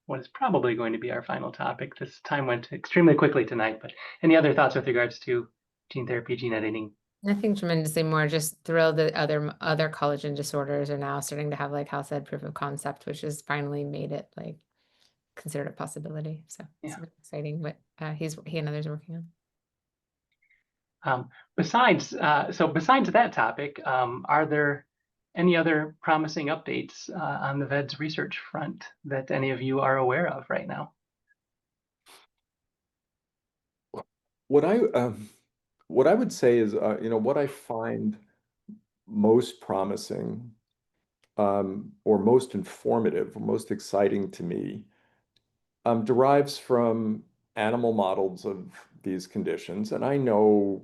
what is probably going to be our final topic? This time went extremely quickly tonight, but any other thoughts with regards to gene therapy, gene editing? Nothing tremendously more, just thrilled that other collagen disorders are now starting to have, like Hal said, proof of concept, which has finally made it like considered a possibility. So it's Yeah. really exciting what he and others are working on. Besides that topic, are there any other promising updates on the VEDS research front that any of you are aware of right now? What I would say is, what I find most promising or most informative or most exciting to me derives from animal models of these conditions. And I know,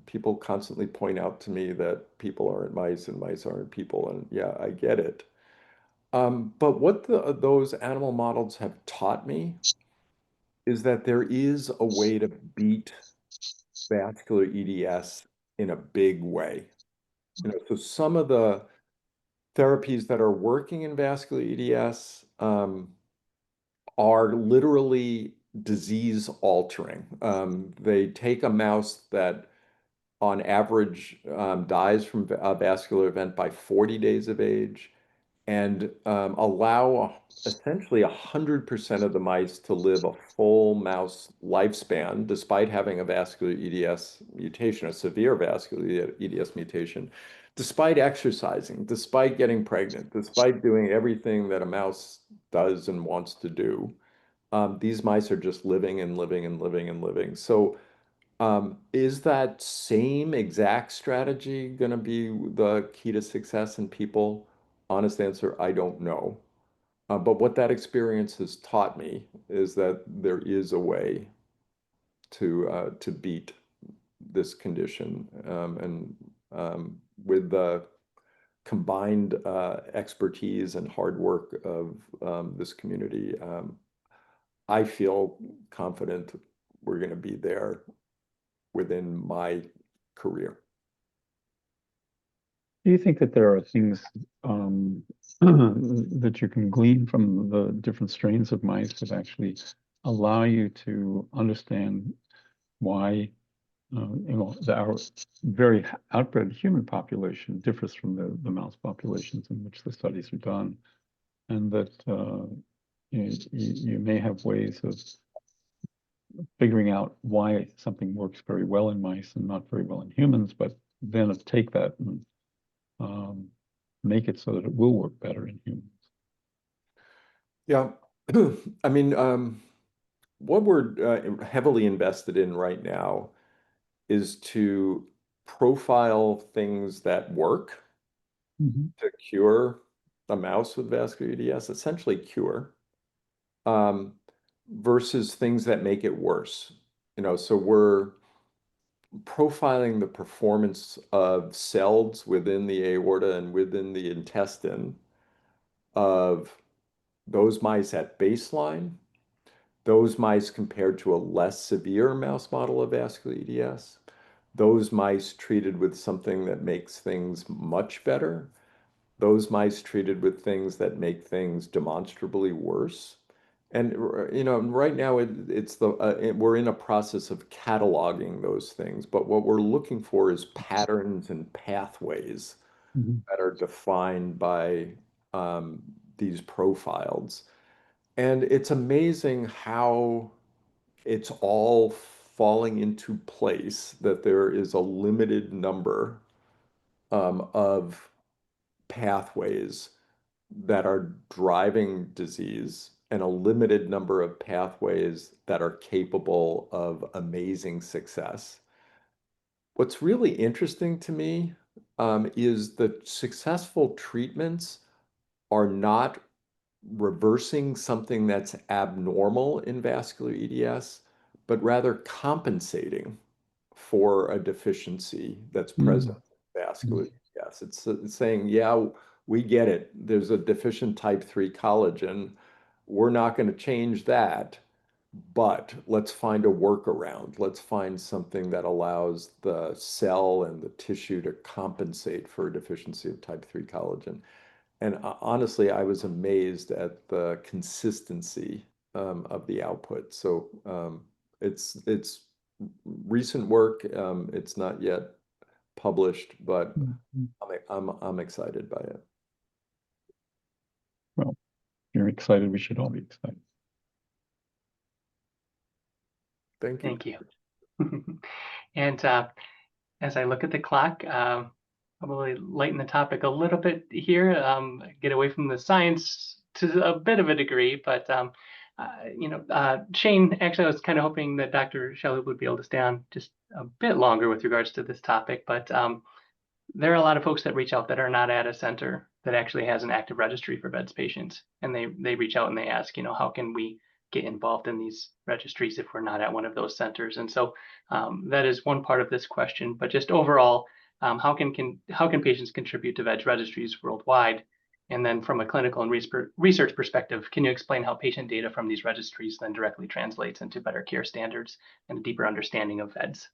people constantly point out to me that people aren't mice and mice aren't people. And yeah, I get it. But what those animal models have taught me is that there is a way to beat vascular EDS in a big way. So some of the therapies that are working in vascular EDS are literally disease altering. They take a mouse that on average dies from a vascular event by 40 days of age and allow essentially 100% of the mice to live a full mouse lifespan despite having a vascular EDS mutation, a severe vascular EDS mutation, despite exercising, despite getting pregnant, despite doing everything that a mouse does and wants to do. These mice are just living and living and living and living. So is that same exact strategy going to be the key to success in people? Honest answer, I don't know. But what that experience has taught me is that there is a way to beat this condition. And with the combined expertise and hard work of this community, I feel confident we're going to be there within my career. Do you think that there are things that you can glean from the different strains of mice that actually allow you to understand why our very outbred human population differs from the mouse populations in which the studies are done, and that you may have ways of figuring out why something works very well in mice and not very well in humans, but then take that and make it so that it will work better in humans? Yeah. I mean, what we're heavily invested in right now is to profile things that work to cure a mouse with vascular EDS, essentially cure, versus things that make it worse. So we're profiling the performance of cells within the aorta and within the intestine of those mice at baseline, those mice compared to a less severe mouse model of vascular EDS, those mice treated with something that makes things much better, those mice treated with things that make things demonstrably worse. And right now we're in a process of cataloging those things, but what we're looking for is patterns and pathways that are defined by these profiles. And it's amazing how it's all falling into place, that there is a limited number of pathways that are driving disease and a limited number of pathways that are capable of amazing success. What's really interesting to me is that successful treatments are not reversing something that's abnormal in vascular EDS, but rather compensating for a deficiency that's present in vascular EDS. It's saying, yeah, we get it. There's a deficient type 3 collagen. We're not going to change that, but let's find a workaround. Let's find something that allows the cell and the tissue to compensate for a deficiency of type 3 collagen. And honestly, I was amazed at the consistency of the output. So it's recent work. It's not yet published, but I'm excited by it. Well, you're excited. We should all be excited. Thank you. Thank you. And as I look at the clock, probably lighten the topic a little bit here, get away from the science to a bit of a degree, but Shaine, actually, I was kind of hoping that Dr. Shalhub would be able to stay on just a bit longer with regards to this topic, but there are a lot of folks that reach out that are not at a center that actually has an active registry for VEDS patients, and they reach out and they ask, how can we get involved in these registries if we're not at one of those centers? And so that is one part of this question, but just overall, how can patients contribute to VEDS registries worldwide? And then from a clinical and research perspective, can you explain how patient data from these registries then directly translates into better care standards and a deeper understanding of VEDS?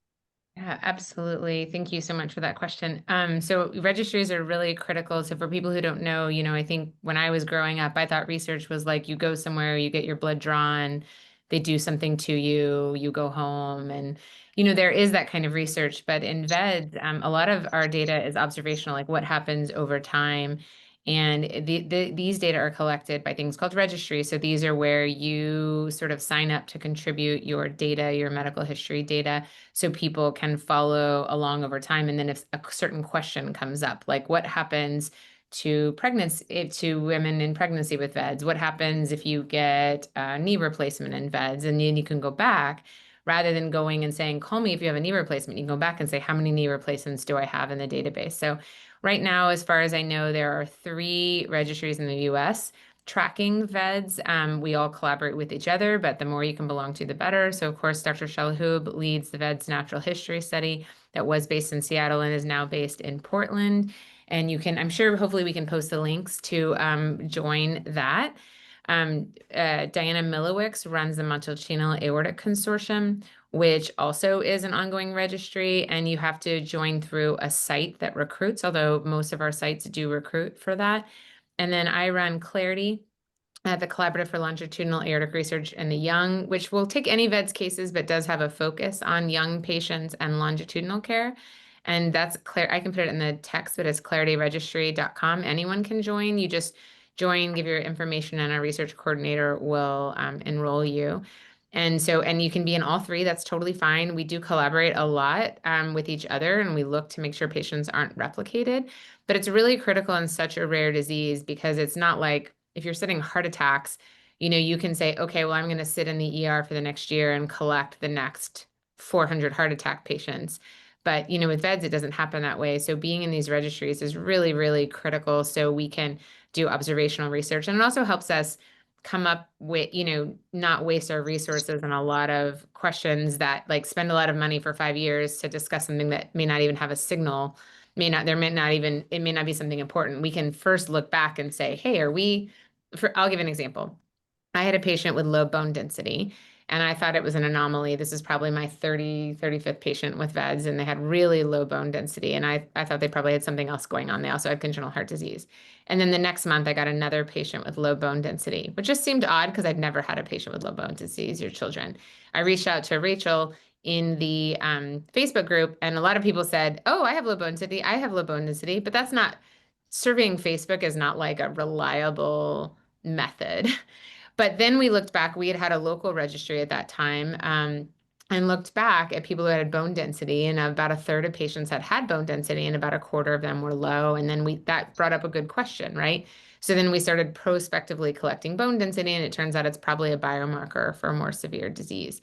Yeah, absolutely. Thank you so much for that question. So registries are really critical. So for people who don't know, I think when I was growing up, I thought research was like you go somewhere, you get your blood drawn, they do something to you, you go home, and there is that kind of research. But in VEDS, a lot of our data is observational, like what happens over time. And these data are collected by things called registries. So these are where you sort of sign up to contribute your data, your medical history data, so people can follow along over time. And then if a certain question comes up, like what happens to pregnancy, to women in pregnancy with VEDS, what happens if you get a knee replacement in VEDS, and then you can go back. Rather than going and saying, call me if you have a knee replacement, you can go back and say, how many knee replacements do I have in the database? So right now, as far as I know, there are 3 registries in the US tracking VEDS. We all collaborate with each other, but the more you can belong to, the better. So of course, Dr. Shalhub leads the VEDS Natural History Study that was based in Seattle and is now based in Portland. And you can, I'm sure, hopefully we can post the links to join that. Diana Milowicz runs the Montalcino Aortic Consortium, which also is an ongoing registry, and you have to join through a site that recruits, although most of our sites do recruit for that. And then I run Clarity, the Collaborative for Longitudinal Aortic Research in the Young, which will take any VEDS cases, but does have a focus on young patients and longitudinal care. And that's I can put it in the text, but it's clarityregistry.com. Anyone can join. You just join, give your information, and a research coordinator will enroll you. And you can be in all 3. That's totally fine. We do collaborate a lot with each other, and we look to make sure patients aren't replicated. But it's really critical in such a rare disease, because it's not like if you're studying heart attacks, You know, you can say, okay, well, I'm going to sit in the ER for the next year and collect the next 400 heart attack patients. But, you know, with VEDS, it doesn't happen that way. So being in these registries is really, really critical so we can do observational research. And it also helps us come up with, you know, not waste our resources on a lot of questions that like spend a lot of money for 5 years to discuss something that may not even have a signal, it may not be something important. We can first look back and say, hey, I'll give an example. I had a patient with low bone density, and I thought it was an anomaly. This is probably my 35th patient with VEDS, and they had really low bone density. And I thought they probably had something else going on. They also had congenital heart disease. And then the next month, I got another patient with low bone density, which just seemed odd because I'd never had a patient with low bone disease, your children. I reached out to Rachel in the Facebook group, and a lot of people said, oh, I have low bone density. I have low bone density, but that's not, surveying Facebook is not like a reliable method. But then we looked back, we had a local registry at that time, and looked back at people who had bone density, and about a third of patients had bone density and about a quarter of them were low. And then that brought up a good question, right? So then we started prospectively collecting bone density, and it turns out it's probably a biomarker for a more severe disease.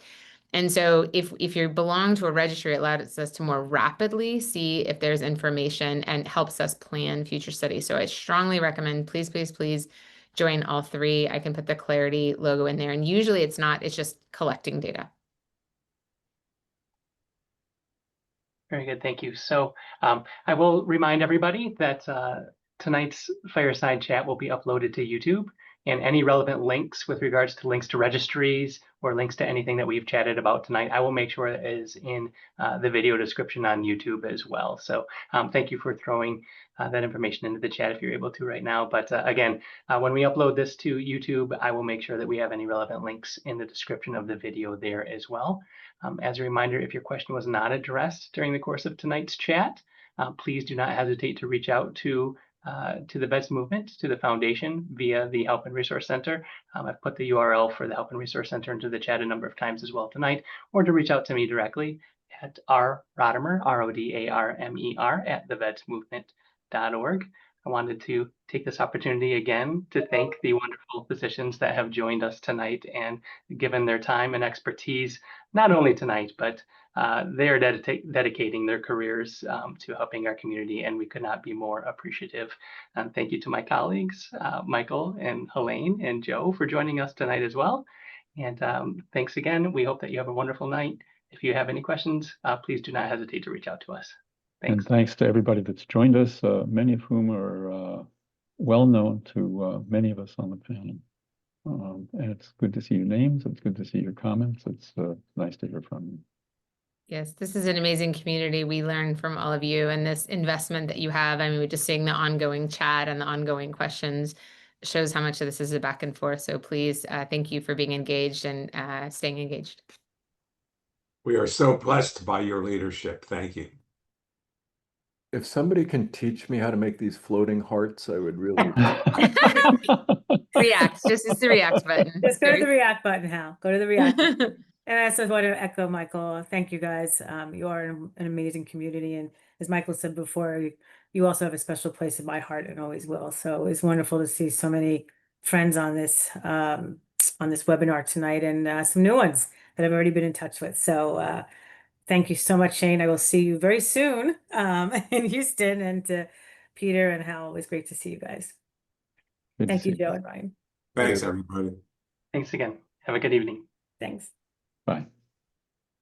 And so if you belong to a registry, it allows us to more rapidly see if there's information and helps us plan future studies. So I strongly recommend, please, please, please join all three. I can put the Clarity logo in there. And usually it's just collecting data. Very good, thank you. So I will remind everybody that tonight's Fireside chat will be uploaded to YouTube, and any relevant links with regards to links to registries or links to anything that we've chatted about tonight, I will make sure that is in the video description on YouTube as well. So thank you for throwing that information into the chat if you're able to right now. But again, when we upload this to YouTube, I will make sure that we have any relevant links in the description of the video there as well. As a reminder, if your question was not addressed during the course of tonight's chat, please do not hesitate to reach out to the VEDS Movement, to the foundation via the Help and Resource Center. I've put the URL for the Help and Resource Center into the chat a number of times as well tonight, or to reach out to me directly at rrodamer, R-O-D-A-R-M-E-R, at thevedsmovement.org. I wanted to take this opportunity again to thank the wonderful physicians that have joined us tonight and given their time and expertise, not only tonight, but they are dedicating their careers to helping our community, and we could not be more appreciative. Thank you to my colleagues, Michael and Helene and Joe, for joining us tonight as well. And thanks again. We hope that you have a wonderful night. If you have any questions, please do not hesitate to reach out to us. Thanks. And thanks to everybody that's joined us, many of whom are well known to many of us on the panel. And it's good to see your names. It's good to see your comments. It's nice to hear from you. Yes, this is an amazing community. We learn from all of you, and this investment that you have. I mean, we're just seeing the ongoing chat and the ongoing questions shows how much of this is a back and forth. So please, thank you for being engaged and staying engaged. We are so blessed by your leadership. Thank you. If somebody can teach me how to make these floating hearts, I would really. React, it's the react button. Just go to the react button, Hal. Go to the react button. And I also want to echo Michael. Thank you guys. You are an amazing community. And as Michael said before, you also have a special place in my heart and always will. So it's wonderful to see so many friends on this webinar tonight, and some new ones that I've already been in touch with. So thank you so much, Shaine. I will see you very soon in Houston. And to Peter and Hal, it was great to see you guys. Good to Thank you, see Joe and Ryan. Thanks, everybody. Thanks again. Have a good evening. Thanks. Bye.